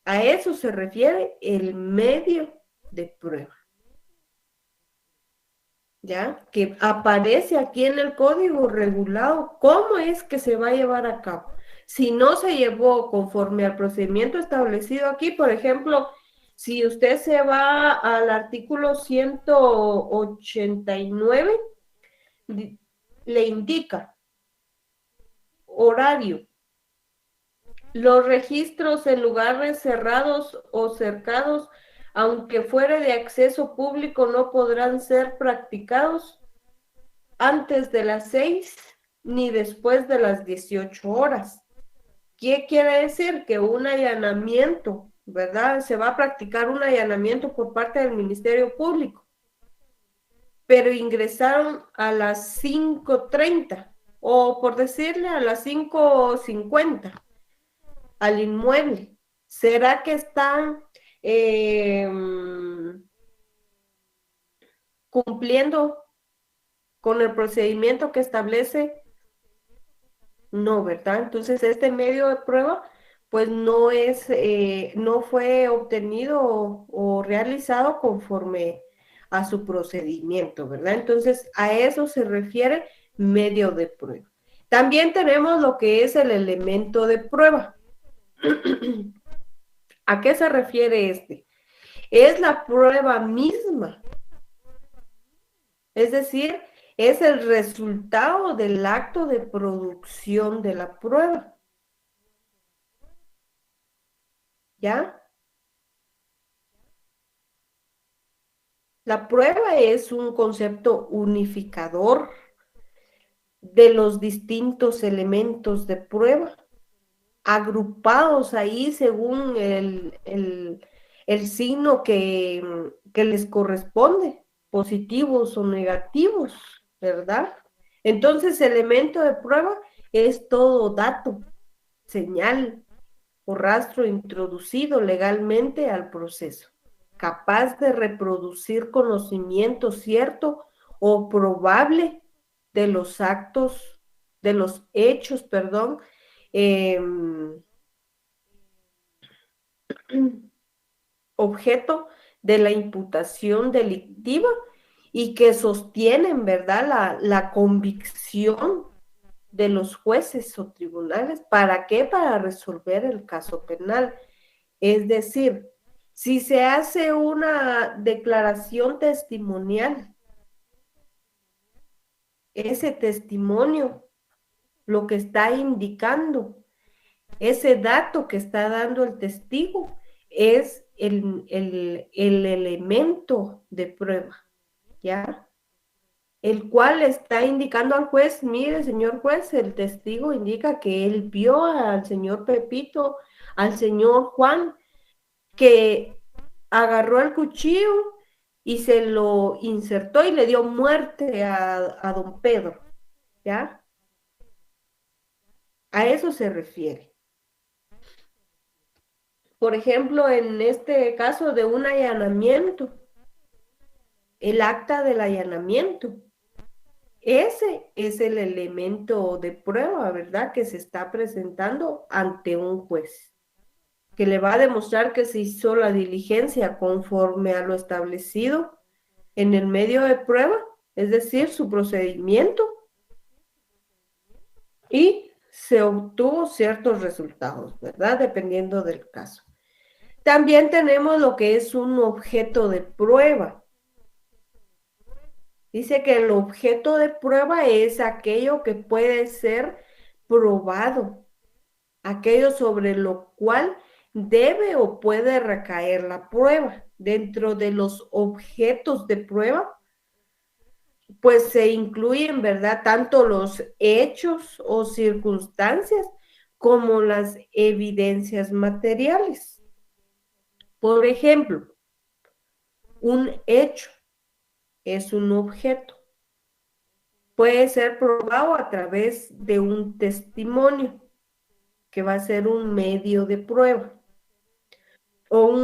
A eso se refiere el medio de prueba, ¿ya? Que aparece aquí en el código regulado cómo es que se va a llevar a cabo. Si no se llevó conforme al procedimiento establecido aquí, por ejemplo, si usted se va al artículo 189, le indica horario, Los registros en lugares cerrados o cercados, aunque fuera de acceso público, no podrán ser practicados antes de las 6 ni después de las 18 horas. ¿Qué quiere decir? Que un allanamiento, ¿verdad? Se va a practicar un allanamiento por parte del Ministerio Público, pero ingresaron a las 5:30 o por decirle a las 5:50 al inmueble. ¿Será que están cumpliendo con el procedimiento que establece? No, ¿verdad? Entonces este medio de prueba pues no fue obtenido o realizado conforme a su procedimiento, ¿verdad? Entonces a eso se refiere medio de prueba. También tenemos lo que es el elemento de prueba. ¿A qué se refiere este? Es la prueba misma, es decir, es el resultado del acto de producción de la prueba. ¿Ya? La prueba es un concepto unificador de los distintos elementos de prueba, agrupados ahí según el signo que les corresponde, positivos o negativos, ¿verdad? Entonces, elemento de prueba es todo dato, señal o rastro introducido legalmente al proceso, capaz de reproducir conocimiento cierto o probable de los actos, de los hechos, perdón, eh, objeto de la imputación delictiva y que sostienen, ¿verdad?, la convicción de los jueces o tribunales. ¿Para qué? Para resolver el caso penal. Es decir, si se hace una declaración testimonial, ese testimonio lo que está indicando, ese dato que está dando el testigo es el elemento de prueba, ¿ya? El cual está indicando al juez, mire, señor juez, el testigo indica que él vio al señor Pepito, al señor Juan, que agarró el cuchillo y se lo insertó y le dio muerte a don Pedro, ¿ya? A eso se refiere. Por ejemplo, en este caso de un allanamiento, el acta del allanamiento, ese es el elemento de prueba, ¿verdad? Que se está presentando ante un juez, que le va a demostrar que se hizo la diligencia conforme a lo establecido en el medio de prueba, es decir, su procedimiento, y se obtuvo ciertos resultados, ¿verdad? Dependiendo del caso. También tenemos lo que es un objeto de prueba. Dice que el objeto de prueba es aquello que puede ser probado, aquello sobre lo cual debe o puede recaer la prueba. Dentro de los objetos de prueba, pues se incluyen, ¿verdad? Tanto los hechos o circunstancias como las evidencias materiales. Por ejemplo, un hecho es un objeto. Puede ser probado a través de un testimonio, que va a ser un medio de prueba, o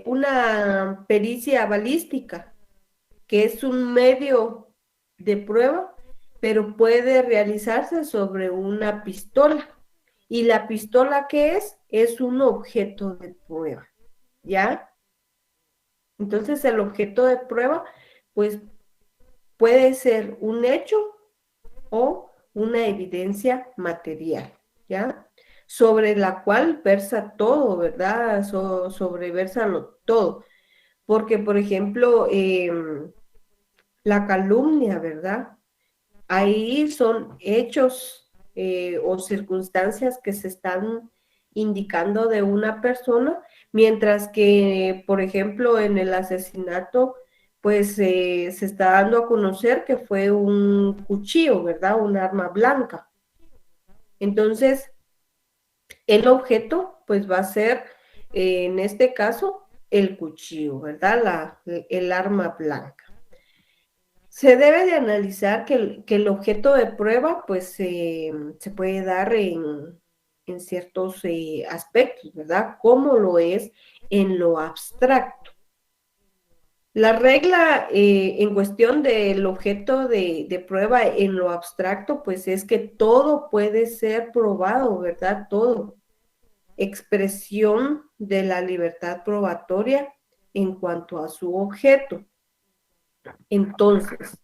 una pericia balística, que es un medio de prueba, pero puede realizarse sobre una pistola. ¿Y la pistola qué es? Es un objeto de prueba, ¿ya? Entonces el objeto de prueba, pues puede ser un hecho o una evidencia material, ¿ya? Sobre la cual versa todo, ¿verdad? Sobre versa todo. Porque, por ejemplo, la calumnia, ¿verdad? Ahí son hechos o circunstancias que se están indicando de una persona, mientras que, por ejemplo, en el asesinato, pues se está dando a conocer que fue un cuchillo, ¿verdad? Un arma blanca. Entonces, el objeto, pues va a ser, en este caso, el cuchillo, ¿verdad? El arma blanca. Se debe de analizar que el objeto de prueba, pues, se puede dar en ciertos aspectos, ¿verdad? Como lo es en lo abstracto. La regla en cuestión del objeto de prueba en lo abstracto, pues es que todo puede ser probado, ¿verdad? Todo. Expresión de la libertad probatoria en cuanto a su objeto. Entonces,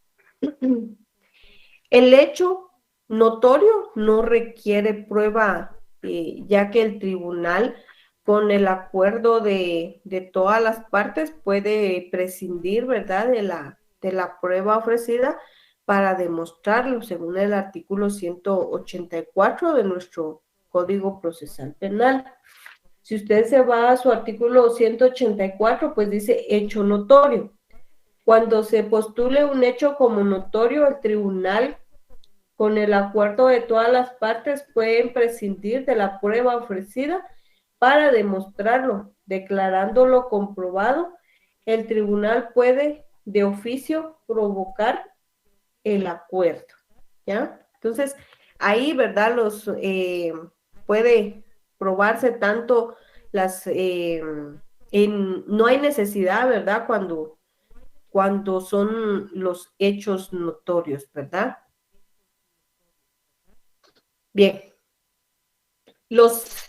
el hecho notorio no requiere prueba, ya que el tribunal, con el acuerdo de todas las partes, puede prescindir, ¿verdad?, de la prueba ofrecida para demostrarlo, según el artículo 184 de nuestro Código Procesal Penal. Si usted se va a su artículo 184, pues dice hecho notorio. Cuando se postule un hecho como notorio, el tribunal, con el acuerdo de todas las partes, pueden prescindir de la prueba ofrecida para demostrarlo. Declarándolo comprobado, el tribunal puede de oficio provocar el acuerdo, ¿ya? Entonces, ahí, ¿verdad? Puede probarse tanto las, no hay necesidad, ¿verdad? Cuando son los hechos notorios, ¿verdad? Bien, los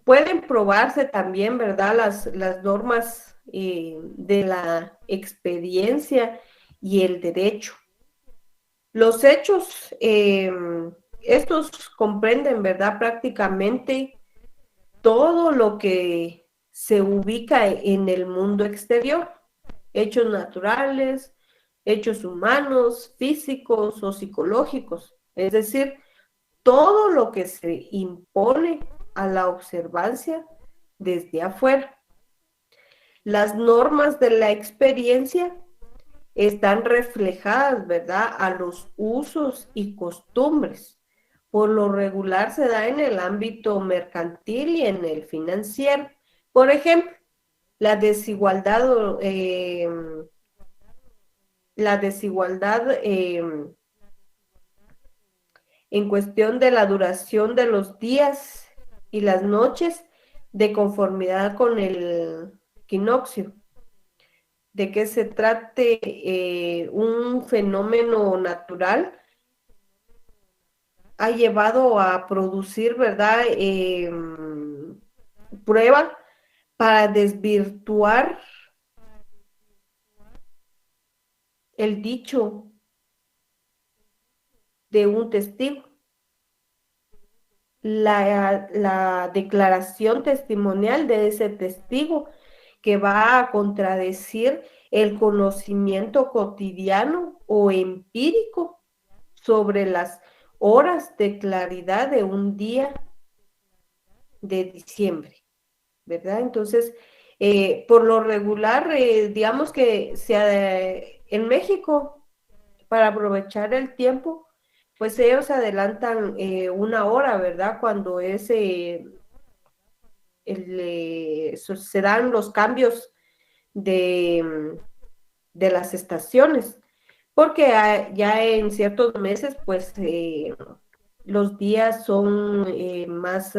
pueden probarse también, ¿verdad? Las normas de la experiencia y el derecho. Los hechos, estos comprenden, ¿verdad? Prácticamente todo lo que se ubica en el mundo exterior. Hechos naturales, hechos humanos, físicos o psicológicos. Es decir, todo lo que se impone a la observancia desde afuera. Las normas de la experiencia están reflejadas, ¿verdad?, a los usos y costumbres. Por lo regular se da en el ámbito mercantil y en el financiero. Por ejemplo, la desigualdad, la desigualdad en cuestión de la duración de los días y las noches de conformidad con el equinoccio. De que se trate un fenómeno natural ha llevado a producir, ¿verdad?, prueba para desvirtuar el dicho de un testigo. La declaración testimonial de ese testigo que va a contradecir el conocimiento cotidiano o empírico sobre las horas de claridad de un día de diciembre, ¿verdad? Entonces, por lo regular, digamos que en México, para aprovechar el tiempo, pues ellos adelantan una hora, ¿verdad? Cuando se dan los cambios de las estaciones, porque ya en ciertos meses, pues los días son más,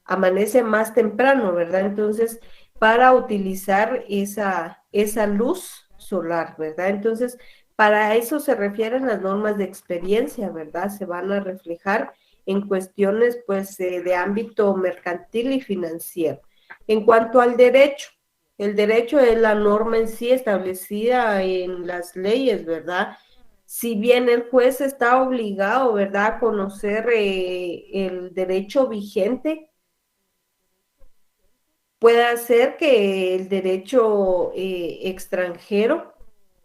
amanece más temprano, ¿verdad? Entonces, para utilizar esa luz solar, ¿verdad? Entonces, para eso se refieren las normas de experiencia, ¿verdad? Se van a reflejar en cuestiones, pues, de ámbito mercantil y financiero. En cuanto al derecho, el derecho es la norma en sí establecida en las leyes, ¿verdad? Si bien el juez está obligado, ¿verdad?, a conocer el derecho vigente, puede ser que el derecho extranjero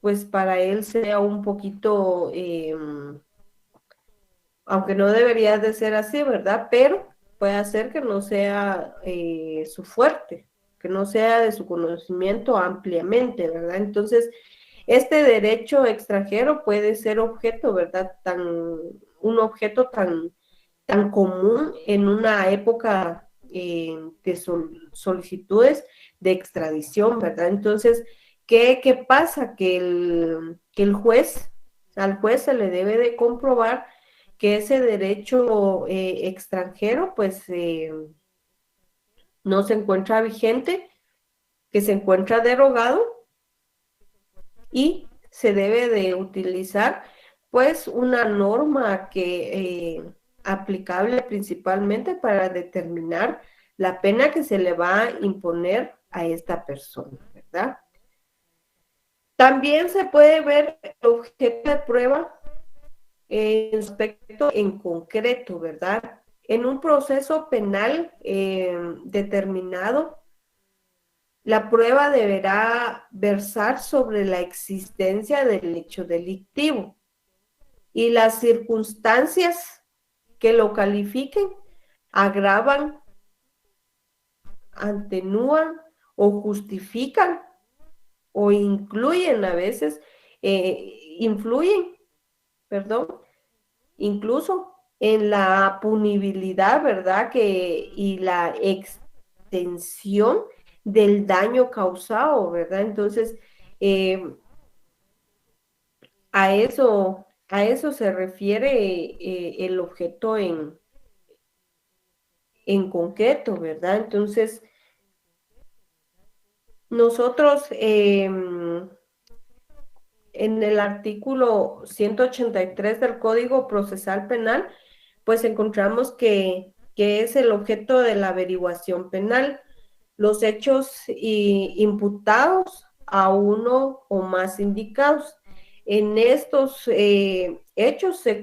pues para él sea un poquito, aunque no debería de ser así, ¿verdad? Pero puede hacer que no sea su fuerte, que no sea de su conocimiento ampliamente, ¿verdad? Entonces, este derecho extranjero puede ser objeto, ¿verdad? Un objeto tan común en una época de solicitudes de extradición, ¿verdad? Entonces, ¿qué pasa? Que el juez, al juez se le debe de comprobar que ese derecho extranjero, pues, no se encuentra vigente, que se encuentra derogado y se debe de utilizar pues una norma que aplicable principalmente para determinar la pena que se le va a imponer a esta persona, ¿verdad? También se puede ver el objeto de prueba en aspecto en concreto, ¿verdad? En un proceso penal determinado, la prueba deberá versar sobre la existencia del hecho delictivo y las circunstancias que lo califiquen agravan, atenúan o justifican o incluyen a veces, influyen, perdón, incluso en la punibilidad, ¿verdad? Y la extensión del daño causado, ¿verdad? Entonces, eh, a eso se refiere el objeto en concreto, ¿verdad? Entonces, nosotros en el artículo 183 del Código Procesal Penal, pues encontramos que es el objeto de la averiguación penal, los hechos imputados a uno o más indicados. En estos hechos se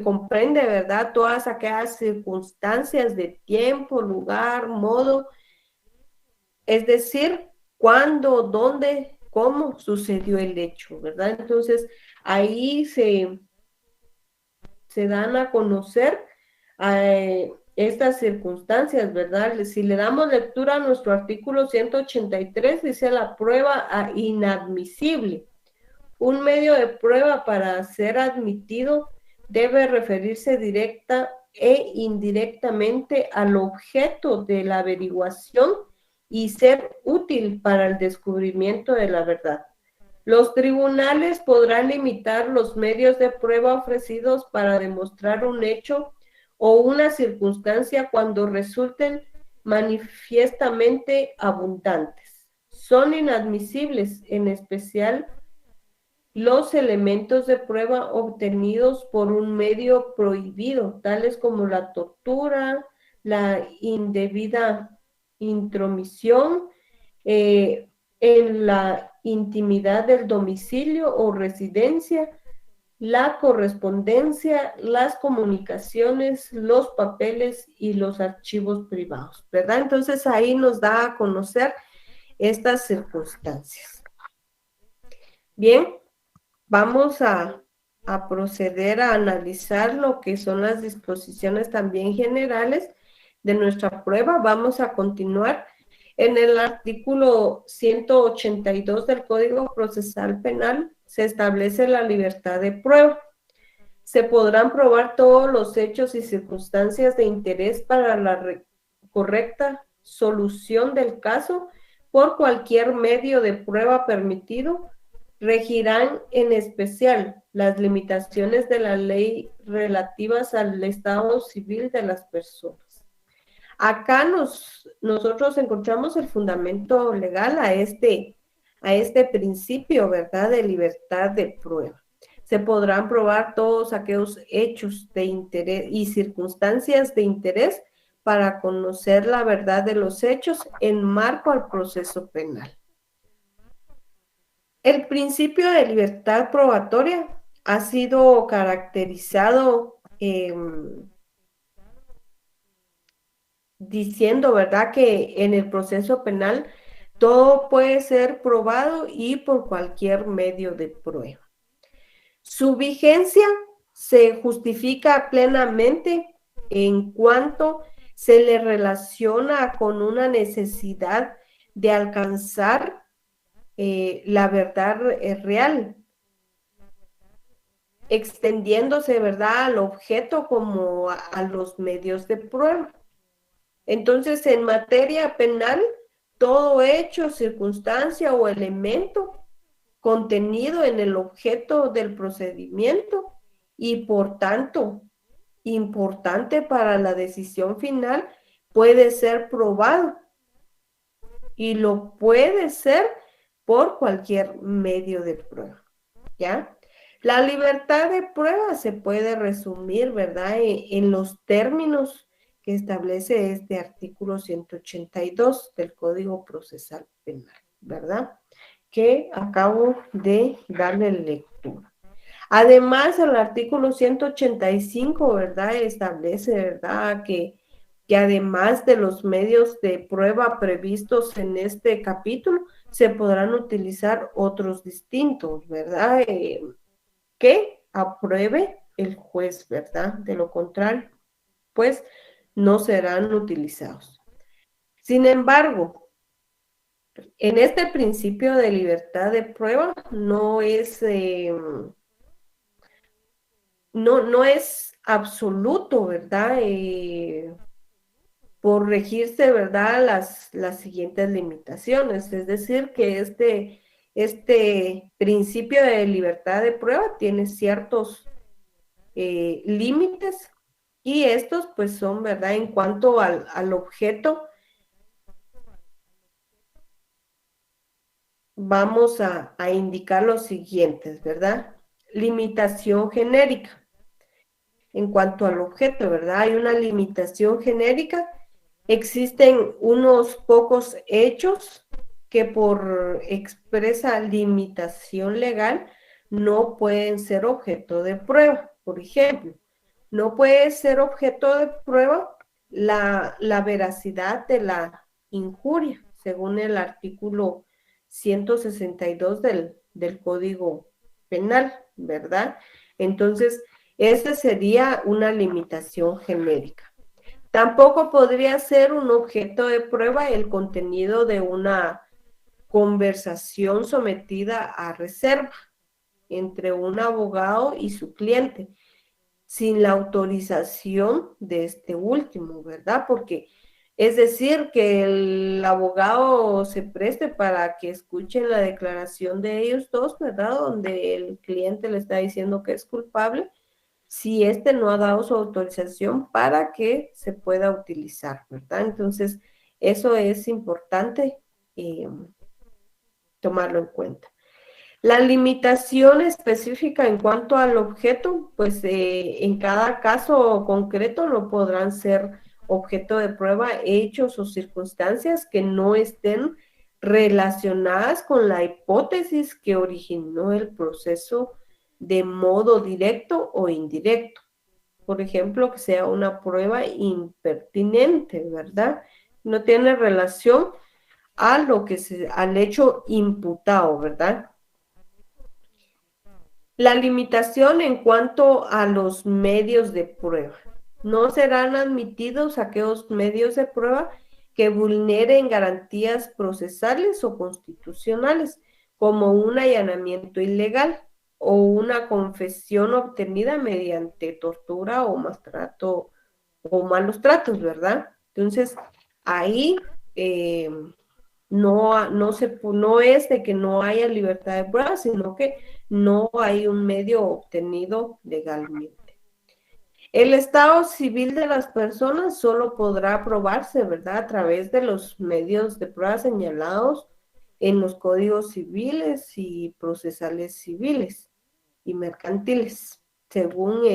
comprende, ¿verdad? Todas aquellas circunstancias de tiempo, lugar, modo, es decir, cuándo, dónde, cómo sucedió el hecho, ¿verdad? Entonces, ahí se dan a conocer estas circunstancias, ¿verdad? Si le damos lectura a nuestro artículo 183, dice la prueba inadmisible. Un medio de prueba para ser admitido debe referirse directa e indirectamente al objeto de la averiguación y ser útil para el descubrimiento de la verdad. Los tribunales podrán limitar los medios de prueba ofrecidos para demostrar un hecho o una circunstancia cuando resulten manifiestamente abundantes. Son inadmisibles, en especial, los elementos de prueba obtenidos por un medio prohibido, tales como la tortura, la indebida intromisión en la intimidad del domicilio o residencia, la correspondencia, las comunicaciones, los papeles y los archivos privados, ¿verdad? Entonces ahí nos da a conocer estas circunstancias. Bien, vamos a proceder a analizar lo que son las disposiciones también generales de nuestra prueba. Vamos a continuar en el artículo 182 del Código Procesal Penal. Se establece la libertad de prueba. Se podrán probar todos los hechos y circunstancias de interés para la correcta solución del caso por cualquier medio de prueba permitido. Regirán en especial las limitaciones de la ley relativas al estado civil de las personas. Acá nosotros encontramos el fundamento legal a este principio, ¿verdad?, de libertad de prueba. Se podrán probar todos aquellos hechos de interés y circunstancias de interés para conocer la verdad de los hechos en marco al proceso penal. El principio de libertad probatoria ha sido caracterizado diciendo, ¿verdad?, que en el proceso penal Todo puede ser probado y por cualquier medio de prueba. Su vigencia se justifica plenamente en cuanto se le relaciona con una necesidad de alcanzar la verdad real, extendiéndose, ¿verdad?, al objeto como a los medios de prueba. Entonces, en materia penal, todo hecho, circunstancia o elemento contenido en el objeto del procedimiento y, por tanto, importante para la decisión final, puede ser probado y lo puede ser por cualquier medio de prueba, ¿ya? La libertad de prueba se puede resumir, ¿verdad?, en los términos que establece este artículo 182 del Código Procesal Penal, ¿verdad?, que acabo de darle lectura. Además, el artículo 185, ¿verdad?, establece, ¿verdad?, que además de los medios de prueba previstos en este capítulo, se podrán utilizar otros distintos, ¿verdad?, que apruebe el juez, ¿verdad? De lo contrario, pues no serán utilizados. Sin embargo, en este principio de libertad de prueba no es absoluto, ¿verdad? Por regirse, ¿verdad?, las siguientes limitaciones. Es decir, que este principio de libertad de prueba tiene ciertos límites y estos pues son, ¿verdad?, en cuanto al objeto. Vamos a indicar los siguientes, ¿verdad? Limitación genérica. En cuanto al objeto, ¿verdad? Hay una limitación genérica. Existen unos pocos hechos que por expresa limitación legal no pueden ser objeto de prueba. Por ejemplo, no puede ser objeto de prueba la veracidad de la injuria, según el artículo 162 del Código Penal, ¿verdad? Entonces, esa sería una limitación genérica. Tampoco podría ser un objeto de prueba el contenido de una conversación sometida a reserva entre un abogado y su cliente, sin la autorización de este último, ¿verdad? Porque es decir, que el abogado se preste para que escuchen la declaración de ellos dos, ¿verdad? Donde el cliente le está diciendo que es culpable, si éste no ha dado su autorización para que se pueda utilizar, ¿verdad? Entonces, eso es importante tomarlo en cuenta. La limitación específica en cuanto al objeto, pues en cada caso concreto no podrán ser objeto de prueba hechos o circunstancias que no estén relacionadas con la hipótesis que originó el proceso de modo directo o indirecto. Por ejemplo, que sea una prueba impertinente, ¿verdad? No tiene relación a al hecho imputado, ¿verdad? La limitación en cuanto a los medios de prueba. No serán admitidos aquellos medios de prueba que vulneren garantías procesales o constitucionales, como un allanamiento ilegal o una confesión obtenida mediante tortura o maltrato o malos tratos, ¿verdad? Entonces, ahí no es de que no haya libertad de prueba, sino que no hay un medio obtenido legalmente. El estado civil de las personas solo podrá probarse, ¿verdad?, a través de los medios de prueba señalados en los códigos civiles y procesales civiles y mercantiles, según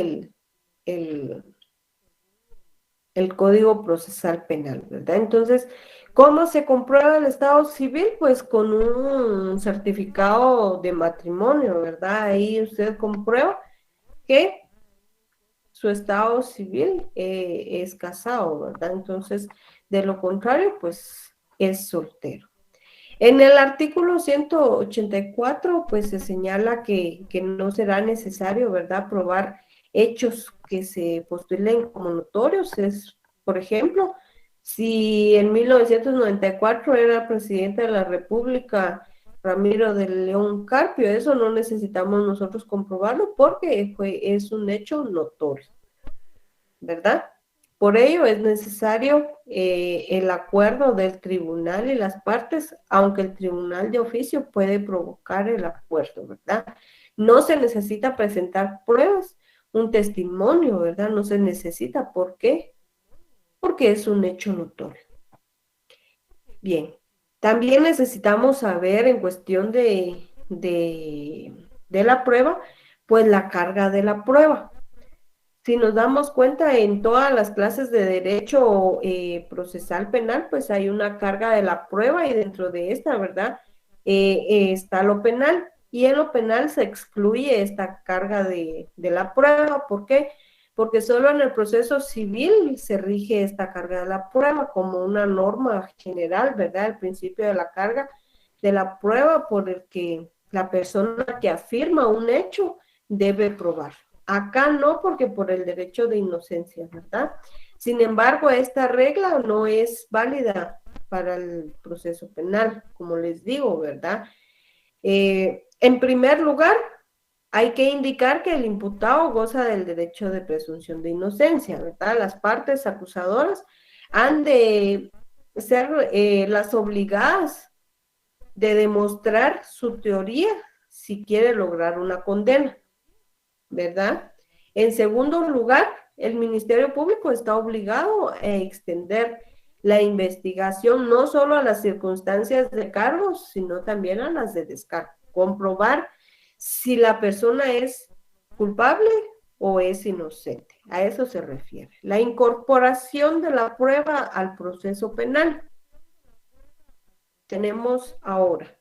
el Código Procesal Penal, ¿verdad? Entonces, ¿cómo se comprueba el estado civil? Pues con un certificado de matrimonio, ¿verdad? Ahí usted comprueba que su estado civil es casado, ¿verdad? Entonces, de lo contrario, pues es soltero. En el artículo 184, pues se señala que no será necesario, ¿verdad?, probar hechos que se postulen como notorios. Es, por ejemplo, si en 1994 era presidente de la República Ramiro de León Carpio, eso no necesitamos nosotros comprobarlo porque es un hecho notorio, ¿verdad? Por ello es necesario el acuerdo del tribunal y las partes, aunque el tribunal de oficio puede provocar el acuerdo, ¿verdad? No se necesita presentar pruebas, un testimonio, ¿verdad? No se necesita. ¿Por qué? Porque es un hecho notorio. Bien, también necesitamos saber en cuestión de la prueba, pues la carga de la prueba. Si nos damos cuenta, en todas las clases de derecho procesal penal, pues hay una carga de la prueba y dentro de esta, ¿verdad? Está lo penal y en lo penal se excluye esta carga de la prueba. ¿Por qué? Porque solo en el proceso civil se rige esta carga de la prueba como una norma general, ¿verdad? El principio de la carga de la prueba por el que la persona que afirma un hecho debe probar. Acá no, porque por el derecho de inocencia, ¿verdad? Sin embargo, esta regla no es válida para el proceso penal, como les digo, ¿verdad? En primer lugar, hay que indicar que el imputado goza del derecho de presunción de inocencia, ¿verdad? Las partes acusadoras han de ser las obligadas de demostrar su teoría si quiere lograr una condena, ¿verdad? En segundo lugar, el Ministerio Público está obligado a extender la investigación no solo a las circunstancias de cargos, sino también a las de descargo. Comprobar si la persona es culpable o es inocente. A eso se refiere. La incorporación de la prueba al proceso penal. Tenemos ahora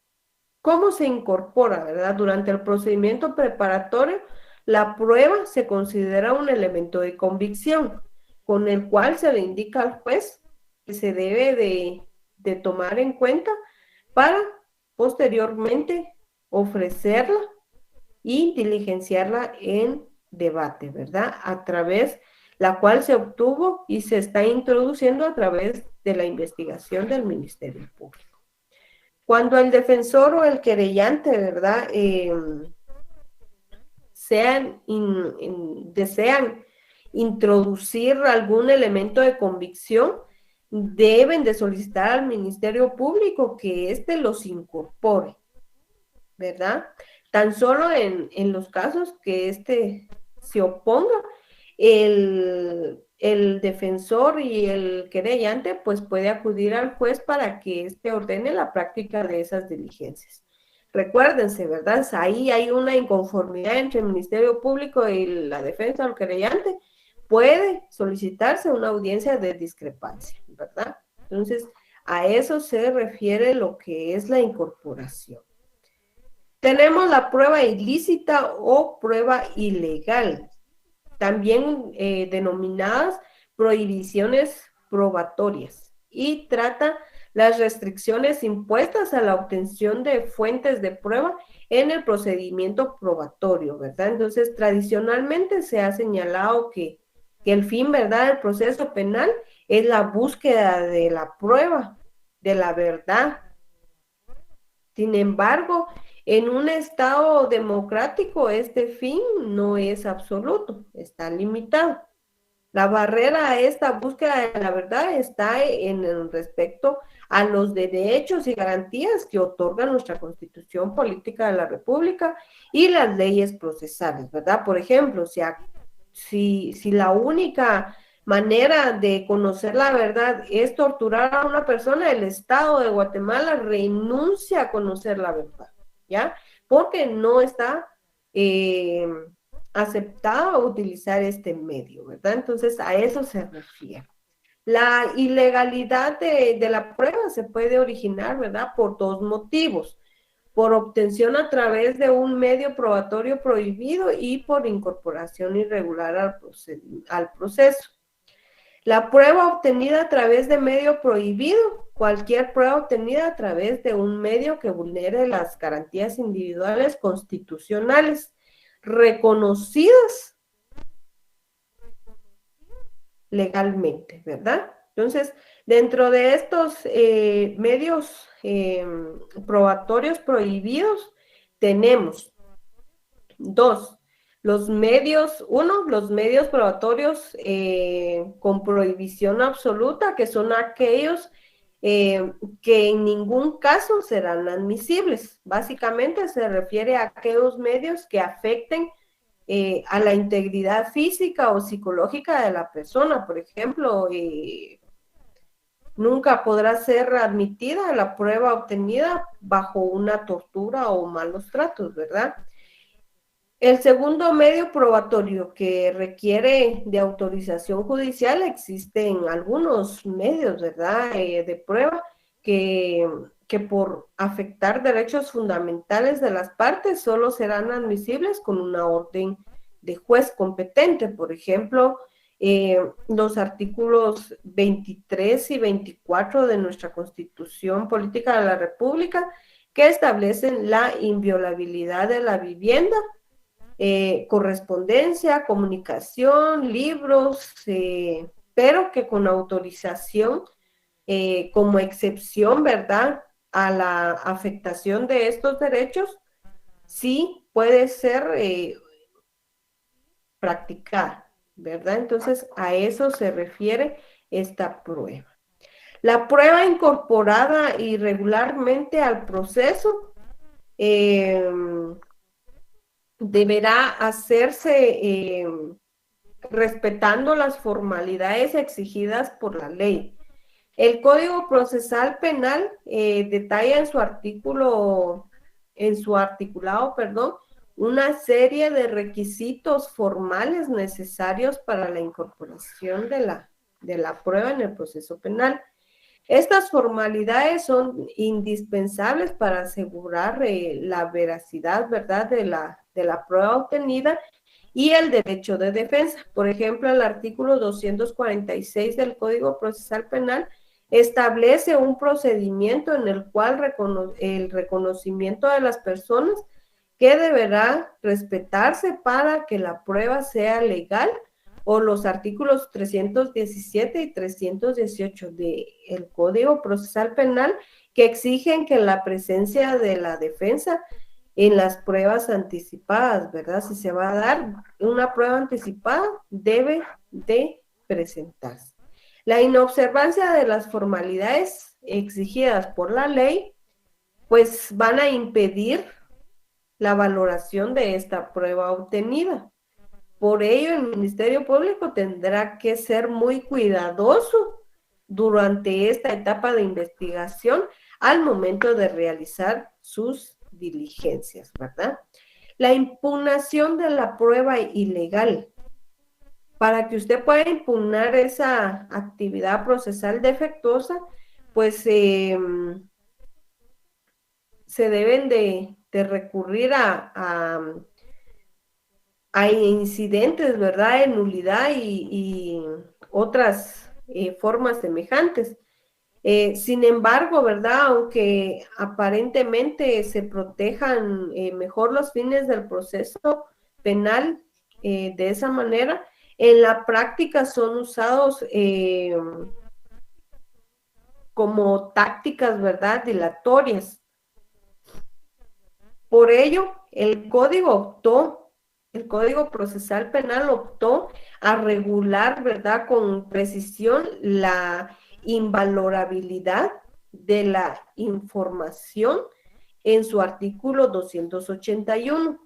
cómo se incorpora, ¿verdad? Durante el procedimiento preparatorio, la prueba se considera un elemento de convicción, con el cual se le indica al juez que se debe de tomar en cuenta para posteriormente ofrecerla y diligenciarla en debate, ¿verdad? A través la cual se obtuvo y se está introduciendo a través de la investigación del Ministerio Público. Cuando el defensor o el querellante, ¿verdad? Desean introducir algún elemento de convicción, deben de solicitar al Ministerio Público que éste los incorpore, ¿verdad? Tan solo en los casos que éste se oponga, el defensor y el querellante pues puede acudir al juez para que éste ordene la práctica de esas diligencias. Recuérdense, ¿verdad? Ahí hay una inconformidad entre el Ministerio Público y la defensa o el querellante. Puede solicitarse una audiencia de discrepancia, ¿verdad? Entonces, a eso se refiere lo que es la incorporación. Tenemos la prueba ilícita o prueba ilegal, también denominadas prohibiciones probatorias, y trata las restricciones impuestas a la obtención de fuentes de prueba en el procedimiento probatorio, ¿verdad? Entonces, tradicionalmente se ha señalado que el fin, ¿verdad?, del proceso penal es la búsqueda de la prueba, de la verdad. Sin embargo, en un Estado democrático, este fin no es absoluto, está limitado. La barrera a esta búsqueda de la verdad está en el respecto a los derechos y garantías que otorga nuestra Constitución Política de la República y las leyes procesales, ¿verdad? Por ejemplo, si la única manera de conocer la verdad es torturar a una persona, el Estado de Guatemala renuncia a conocer la verdad, ¿ya? Porque no está aceptado utilizar este medio, ¿verdad? Entonces, a eso se refiere. La ilegalidad de la prueba se puede originar, ¿verdad? Por dos motivos: por obtención a través de un medio probatorio prohibido y por incorporación irregular al proceso. La prueba obtenida a través de medio prohibido, cualquier prueba obtenida a través de un medio que vulnere las garantías individuales constitucionales reconocidas legalmente, ¿verdad? Entonces, dentro de estos medios probatorios prohibidos, tenemos dos, los medios probatorios con prohibición absoluta, que son aquellos que en ningún caso serán admisibles. Básicamente se refiere a aquellos medios que afecten a la integridad física o psicológica de la persona. Por ejemplo, nunca podrá ser admitida la prueba obtenida bajo una tortura o malos tratos, ¿verdad? El segundo medio probatorio que requiere de autorización judicial, existen algunos medios, ¿verdad?, de prueba que por afectar derechos fundamentales de las partes solo serán admisibles con una orden de juez competente. Por ejemplo, los artículos 23 y 24 de nuestra Constitución Política de la República, que establecen la inviolabilidad de la vivienda, correspondencia, comunicación, libros, pero que con autorización, como excepción, ¿verdad?, a la afectación de estos derechos, sí puede ser practicada, ¿verdad? Entonces, a eso se refiere esta prueba. La prueba incorporada irregularmente al proceso deberá hacerse respetando las formalidades exigidas por la ley. El Código Procesal Penal detalla en su articulado, una serie de requisitos formales necesarios para la incorporación de la prueba en el proceso penal. Estas formalidades son indispensables para asegurar la veracidad, ¿verdad?, de la prueba obtenida y el derecho de defensa. Por ejemplo, el artículo 246 del Código Procesal Penal establece un procedimiento en el cual el reconocimiento de las personas que deberá respetarse para que la prueba sea legal, o los artículos 317 y 318 del Código Procesal Penal, que exigen que la presencia de la defensa en las pruebas anticipadas, ¿verdad? Si se va a dar una prueba anticipada, debe de presentarse. La inobservancia de las formalidades exigidas por la ley, pues van a impedir la valoración de esta prueba obtenida. Por ello, el Ministerio Público tendrá que ser muy cuidadoso durante esta etapa de investigación al momento de realizar sus diligencias, ¿verdad? La impugnación de la prueba ilegal. Para que usted pueda impugnar esa actividad procesal defectuosa, pues se deben de recurrir a incidentes, ¿verdad?, de nulidad y otras formas semejantes. Sin embargo, ¿verdad?, aunque aparentemente se protejan mejor los fines del proceso penal de esa manera, en la práctica son usados como tácticas, ¿verdad?, dilatorias. Por ello, el Código Procesal Penal optó a regular, ¿verdad?, con precisión la invalorabilidad de la información en su artículo 281.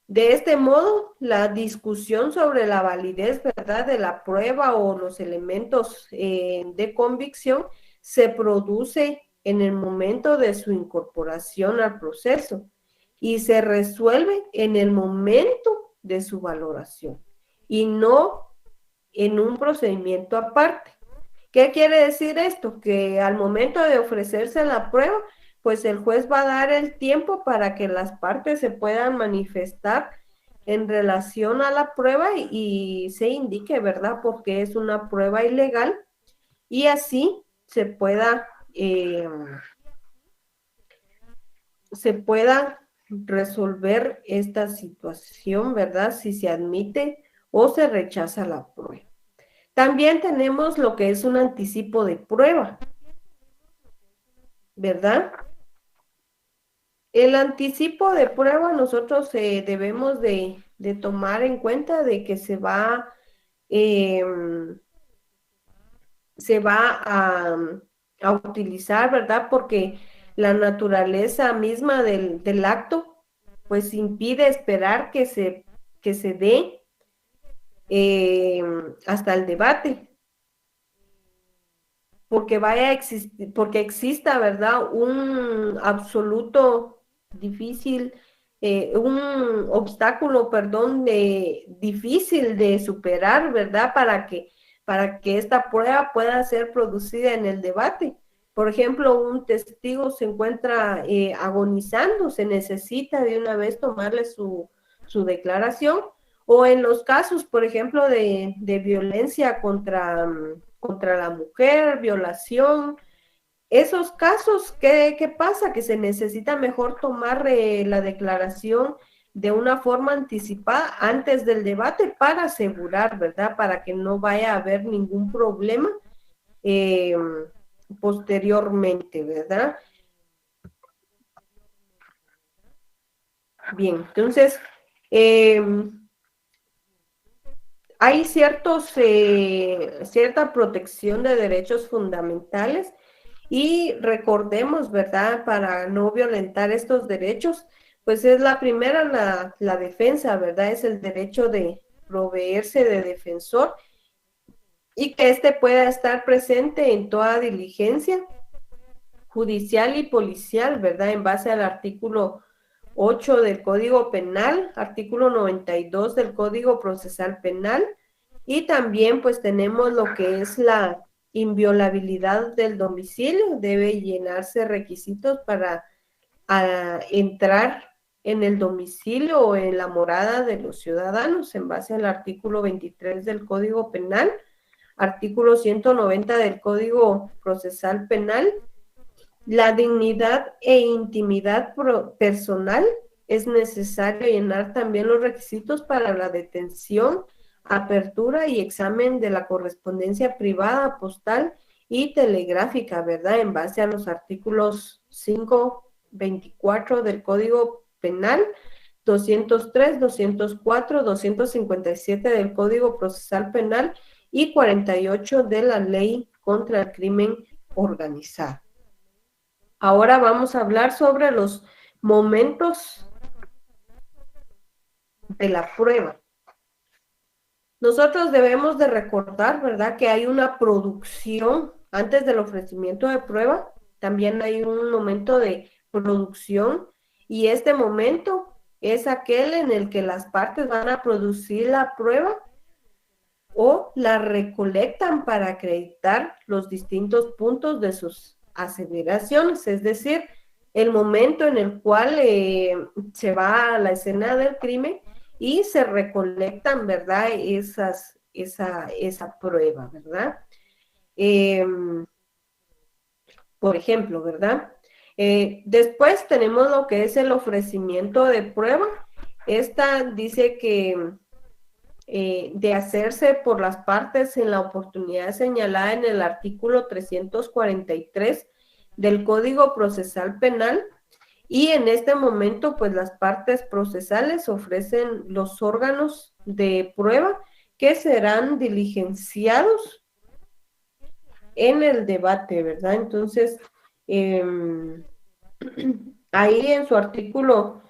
De este modo, la discusión sobre la validez, ¿verdad?, de la prueba o los elementos de convicción se produce en el momento de su incorporación al proceso y se resuelve en el momento de su valoración y no en un procedimiento aparte. ¿Qué quiere decir esto? Que al momento de ofrecerse la prueba, pues el juez va a dar el tiempo para que las partes se puedan manifestar en relación a la prueba y se indique, ¿verdad? Porque es una prueba ilegal y así se pueda resolver esta situación, ¿verdad? Si se admite o se rechaza la prueba. También tenemos lo que es un anticipo de prueba, ¿verdad? El anticipo de prueba nosotros debemos de tomar en cuenta de que eh, se va a utilizar, ¿verdad? Porque la naturaleza misma del acto, pues impide esperar que se dé eh, hasta el debate, porque vaya a existir, porque exista, ¿verdad? Un absoluto difícil, un obstáculo, perdón, difícil de superar, ¿verdad? Para que esta prueba pueda ser producida en el debate. Por ejemplo, un testigo se encuentra agonizando, se necesita de una vez tomarle su declaración, o en los casos, por ejemplo, de violencia contra la mujer, violación, esos casos, ¿qué pasa? Que se necesita mejor tomar la declaración de una forma anticipada antes del debate para asegurar, ¿verdad? Para que no vaya a haber ningún problema eh, posteriormente, ¿verdad? Bien, entonces, eh, hay cierta protección de derechos fundamentales y recordemos, ¿verdad? Para no violentar estos derechos, pues es la primera, la defensa, ¿verdad? Es el derecho de proveerse de defensor y que éste pueda estar presente en toda diligencia judicial y policial, ¿verdad? En base al artículo 8 del Código Penal, artículo 92 del Código Procesal Penal, y también pues tenemos lo que es la inviolabilidad del domicilio, debe llenarse requisitos para entrar en el domicilio o en la morada de los ciudadanos en base al artículo 23 del Código Penal, artículo 190 del Código Procesal Penal. La dignidad e intimidad personal, es necesario llenar también los requisitos para la detención, apertura y examen de la correspondencia privada, postal y telegráfica, ¿verdad? En base a los artículos 5, 24 del Código Penal, 203, 204, 257 del Código Procesal Penal y 48 de la Ley contra el Crimen Organizado. Ahora vamos a hablar sobre los momentos de la prueba. Nosotros debemos de recordar, ¿verdad? Que hay una producción antes del ofrecimiento de prueba. También hay un momento de producción y este momento es aquel en el que las partes van a producir la prueba o la recolectan para acreditar los distintos puntos de sus aseveraciones, es decir, el momento en el cual se va a la escena del crimen y se recolectan, ¿verdad? Esa prueba, ¿verdad? Por ejemplo, ¿verdad? Después tenemos lo que es el ofrecimiento de prueba. Esta dice que de hacerse por las partes en la oportunidad señalada en el artículo 343 del Código Procesal Penal, y en este momento pues las partes procesales ofrecen los órganos de prueba que serán diligenciados en el debate, ¿verdad? Entonces, ahí en su artículo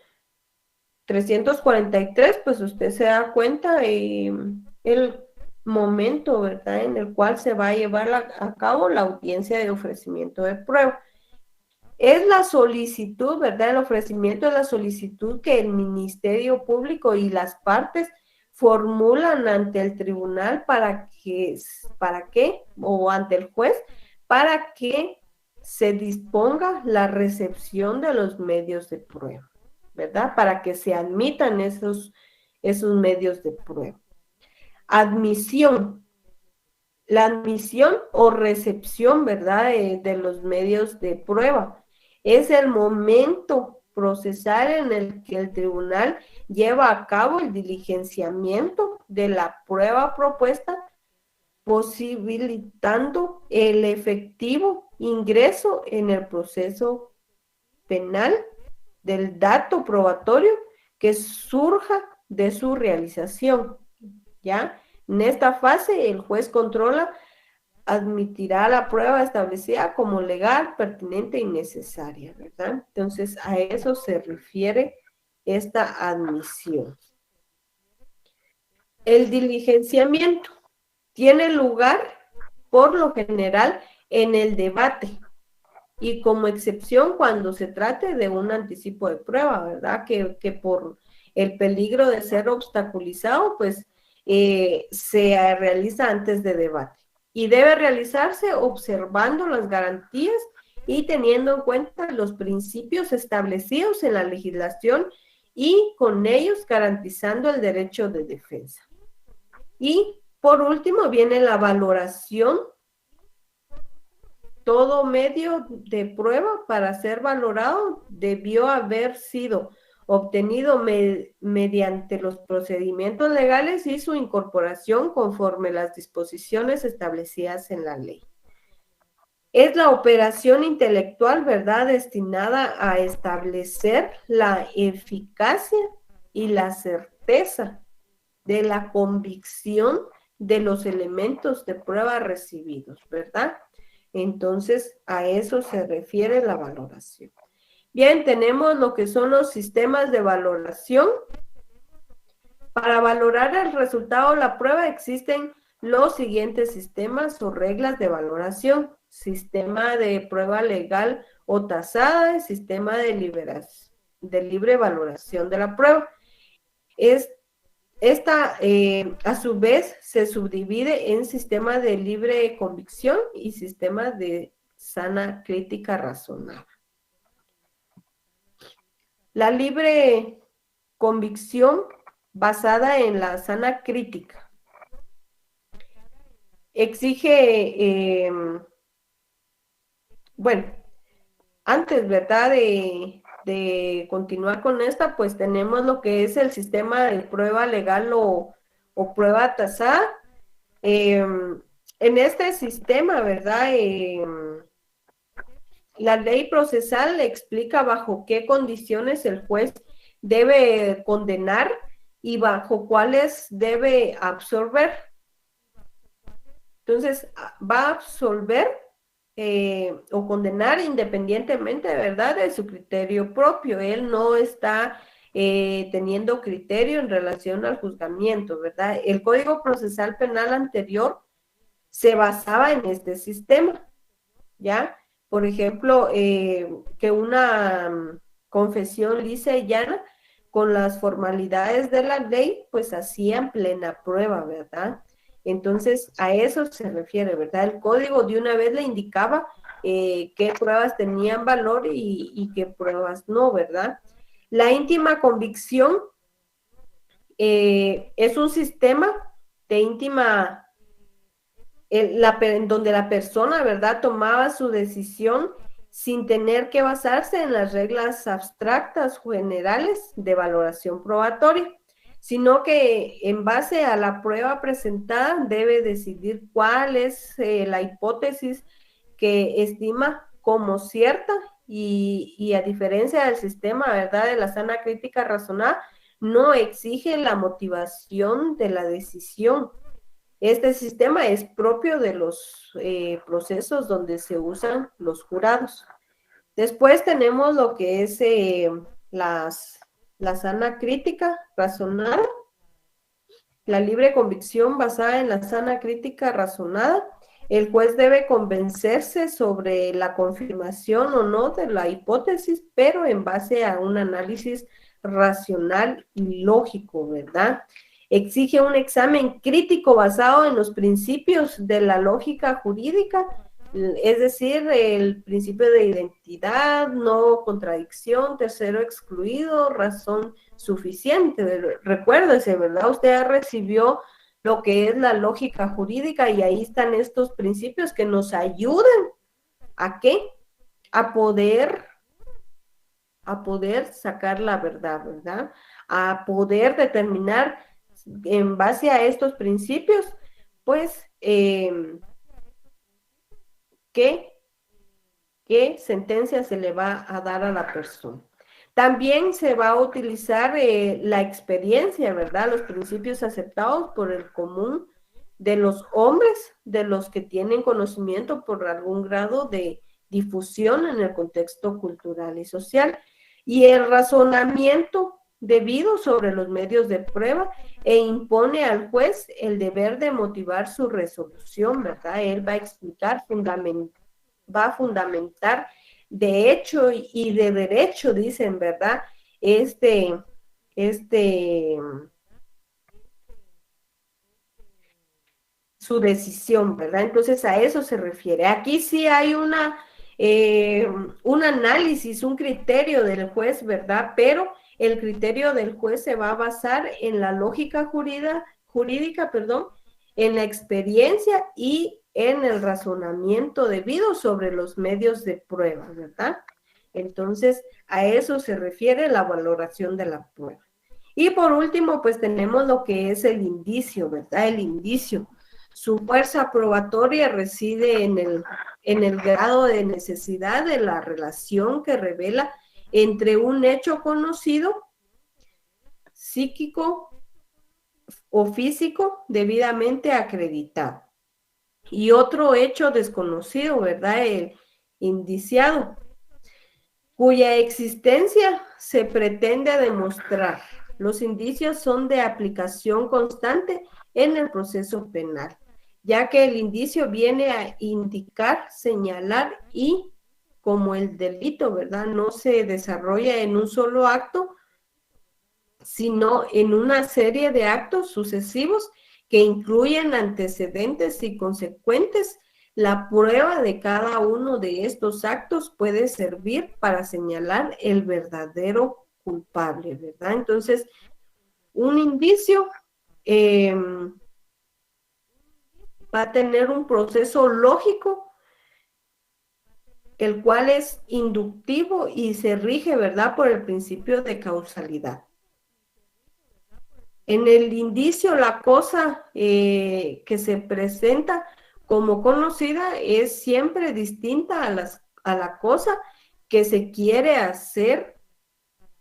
343, pues usted se da cuenta el momento, ¿verdad?, en el cual se va a llevar a cabo la audiencia de ofrecimiento de prueba. Es la solicitud, ¿verdad? El ofrecimiento de la solicitud que el Ministerio Público y las partes formulan ante el tribunal para qué, o ante el juez, para que se disponga la recepción de los medios de prueba, ¿verdad? Para que se admitan esos medios de prueba. Admisión. La admisión o recepción, ¿verdad?, de los medios de prueba. Es el momento procesal en el que el tribunal lleva a cabo el diligenciamiento de la prueba propuesta, posibilitando el efectivo ingreso en el proceso penal del dato probatorio que surja de su realización, ¿ya? En esta fase, el juez controla, admitirá la prueba establecida como legal, pertinente y necesaria, ¿verdad? Entonces, a eso se refiere esta admisión. El diligenciamiento tiene lugar, por lo general, en el debate y como excepción cuando se trate de un anticipo de prueba, ¿verdad? Que por el peligro de ser obstaculizado, pues se realiza antes de debate. Y debe realizarse observando las garantías y teniendo en cuenta los principios establecidos en la legislación y con ellos garantizando el derecho de defensa. Y por último viene la valoración. Todo medio de prueba para ser valorado debió haber sido obtenido mediante los procedimientos legales y su incorporación conforme las disposiciones establecidas en la ley. Es la operación intelectual, ¿verdad?, destinada a establecer la eficacia y la certeza de la convicción de los elementos de prueba recibidos, ¿verdad? Entonces, a eso se refiere la valoración. Bien, tenemos lo que son los sistemas de valoración. Para valorar el resultado de la prueba existen los siguientes sistemas o reglas de valoración: sistema de prueba legal o tasada, sistema de libre valoración de la prueba. Esta, a su vez, se subdivide en sistema de libre convicción y sistema de sana crítica razonada. La libre convicción basada en la sana crítica exige, bueno, antes, ¿verdad?, de continuar con esta, pues tenemos lo que es el sistema de prueba legal o prueba tasada. En este sistema, ¿verdad?, la ley procesal explica bajo qué condiciones el juez debe condenar y bajo cuáles debe absolver. Entonces, va a absolver o condenar independientemente, ¿verdad?, de su criterio propio. Él no está teniendo criterio en relación al juzgamiento, ¿verdad? El Código Procesal Penal anterior se basaba en este sistema, ¿ya? Por ejemplo, que una confesión lisa y llana con las formalidades de la ley, pues hacían plena prueba, ¿verdad? Entonces, a eso se refiere, ¿verdad? El código de una vez le indicaba qué pruebas tenían valor y qué pruebas no, ¿verdad? La íntima convicción es un sistema de íntima, en donde la persona, ¿verdad?, tomaba su decisión sin tener que basarse en las reglas abstractas o generales de valoración probatoria, sino que en base a la prueba presentada debe decidir cuál es la hipótesis que estima como cierta y a diferencia del sistema, ¿verdad?, de la sana crítica razonada, no exige la motivación de la decisión. Este sistema es propio de los procesos donde se usan los jurados. Después tenemos lo que es la sana crítica razonada, la libre convicción basada en la sana crítica razonada. El juez debe convencerse sobre la confirmación o no de la hipótesis, pero en base a un análisis racional y lógico, ¿verdad? Exige un examen crítico basado en los principios de la lógica jurídica Es decir, el principio de identidad, no contradicción, tercero excluido, razón suficiente. Recuérdese, ¿verdad? Usted recibió lo que es la lógica jurídica y ahí están estos principios que nos ayudan a qué? A poder sacar la verdad, ¿verdad? A poder determinar en base a estos principios, pues, qué sentencia se le va a dar a la persona. También se va a utilizar la experiencia, ¿verdad? Los principios aceptados por el común de los hombres, de los que tienen conocimiento por algún grado de difusión en el contexto cultural y social, y el razonamiento debido sobre los medios de prueba e impone al juez el deber de motivar su resolución, ¿verdad? Él va a explicar, va a fundamentar de hecho y de derecho, dicen, ¿verdad? Este, su decisión, ¿verdad? Entonces a eso se refiere. Aquí sí hay un análisis, un criterio del juez, ¿verdad? Pero el criterio del juez se va a basar en la lógica jurídica, perdón, en la experiencia y en el razonamiento debido sobre los medios de prueba, ¿verdad? Entonces, a eso se refiere la valoración de la prueba. Y por último, pues tenemos lo que es el indicio, ¿verdad? El indicio. Su fuerza probatoria reside en el grado de necesidad de la relación que revela entre un hecho conocido, psíquico o físico debidamente acreditado y otro hecho desconocido, ¿verdad? El indiciado, cuya existencia se pretende demostrar. Los indicios son de aplicación constante en el proceso penal, ya que el indicio viene a indicar, señalar y como el delito, ¿verdad? No se desarrolla en un solo acto, sino en una serie de actos sucesivos que incluyen antecedentes y consecuentes. La prueba de cada uno de estos actos puede servir para señalar el verdadero culpable, ¿verdad? Entonces, un indicio va a tener un proceso lógico, el cual es inductivo y se rige, ¿verdad?, por el principio de causalidad. En el indicio, la cosa que se presenta como conocida es siempre distinta a la cosa que se quiere hacer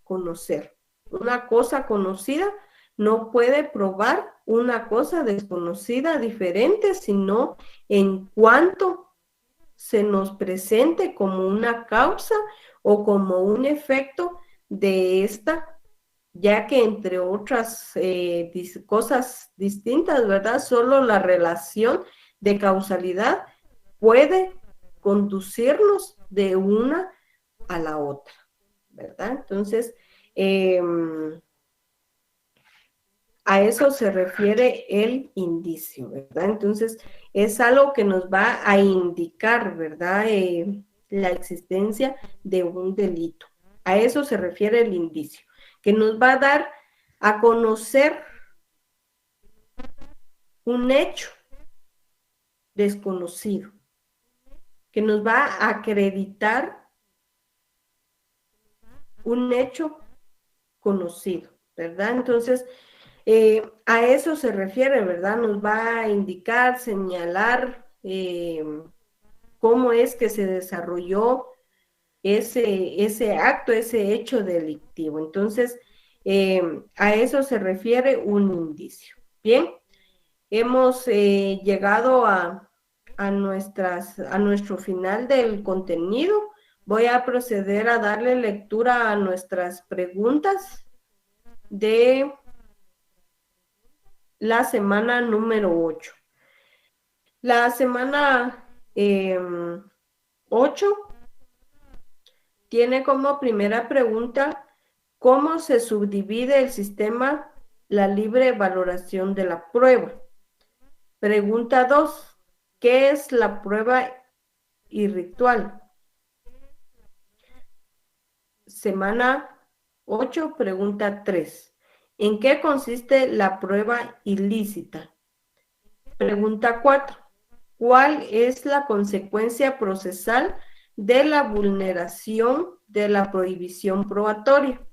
conocer. Una cosa conocida no puede probar una cosa desconocida diferente, sino en cuanto se nos presente como una causa o como un efecto de esta, ya que entre otras cosas distintas, ¿verdad? Solo la relación de causalidad puede conducirnos de una a la otra, ¿verdad? Entonces, a eso se refiere el indicio, ¿verdad? Entonces, es algo que nos va a indicar, ¿verdad? La existencia de un delito. A eso se refiere el indicio, que nos va a dar a conocer un hecho desconocido, que nos va a acreditar un hecho conocido, ¿verdad? Entonces, a eso se refiere, ¿verdad? Nos va a indicar, señalar cómo es que se desarrolló ese acto, ese hecho delictivo. Entonces, a eso se refiere un indicio. Bien, hemos llegado a nuestro final del contenido. Voy a proceder a darle lectura a nuestras preguntas de la semana número 8. La semana 8 tiene como primera pregunta, ¿cómo se subdivide el sistema la libre valoración de la prueba? Pregunta 2, ¿qué es la prueba y ritual. Semana 8, pregunta 3. ¿En qué consiste la prueba ilícita? Pregunta 4. ¿Cuál es la consecuencia procesal de la vulneración de la prohibición probatoria?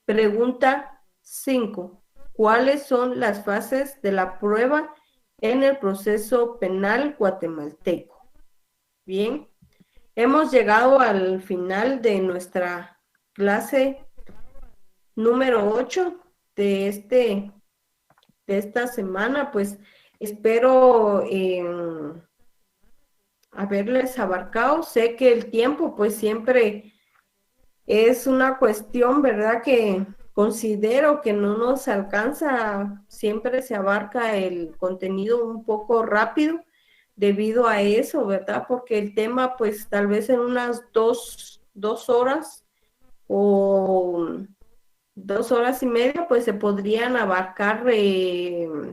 Pregunta 5. ¿Cuáles son las fases de la prueba en el proceso penal guatemalteco? Bien, hemos llegado al final de nuestra clase número 8 de esta semana. Pues espero haberles abarcado. Sé que el tiempo pues siempre es una cuestión, ¿verdad? Que considero que no nos alcanza, siempre se abarca el contenido un poco rápido debido a eso, ¿verdad? Porque el tema pues tal vez en unas dos horas o 2 horas y media pues se podrían abarcar de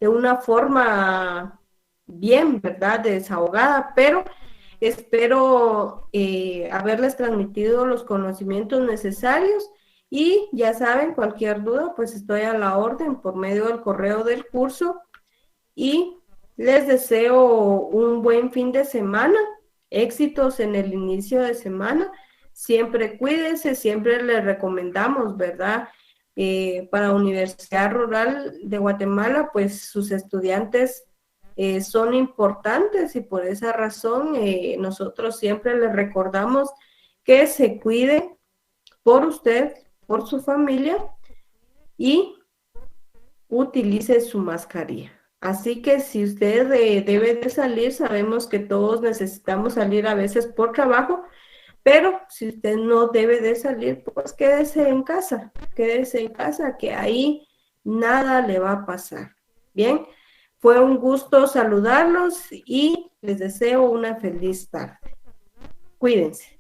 una forma bien, ¿verdad? Desahogada, pero espero haberles transmitido los conocimientos necesarios y ya saben, cualquier duda, pues estoy a la orden por medio del correo del curso y les deseo un buen fin de semana, éxitos en el inicio de semana. Siempre cuídense, siempre les recomendamos, ¿verdad? Para Universidad Rural de Guatemala, pues sus estudiantes son importantes y por esa razón nosotros siempre les recordamos que se cuide por usted, por su familia y utilice su mascarilla. Así que si usted debe de salir, sabemos que todos necesitamos salir a veces por trabajo, pero si usted no debe de salir, pues quédese en casa, que ahí nada le va a pasar. Bien, fue un gusto saludarlos y les deseo una feliz tarde. Cuídense.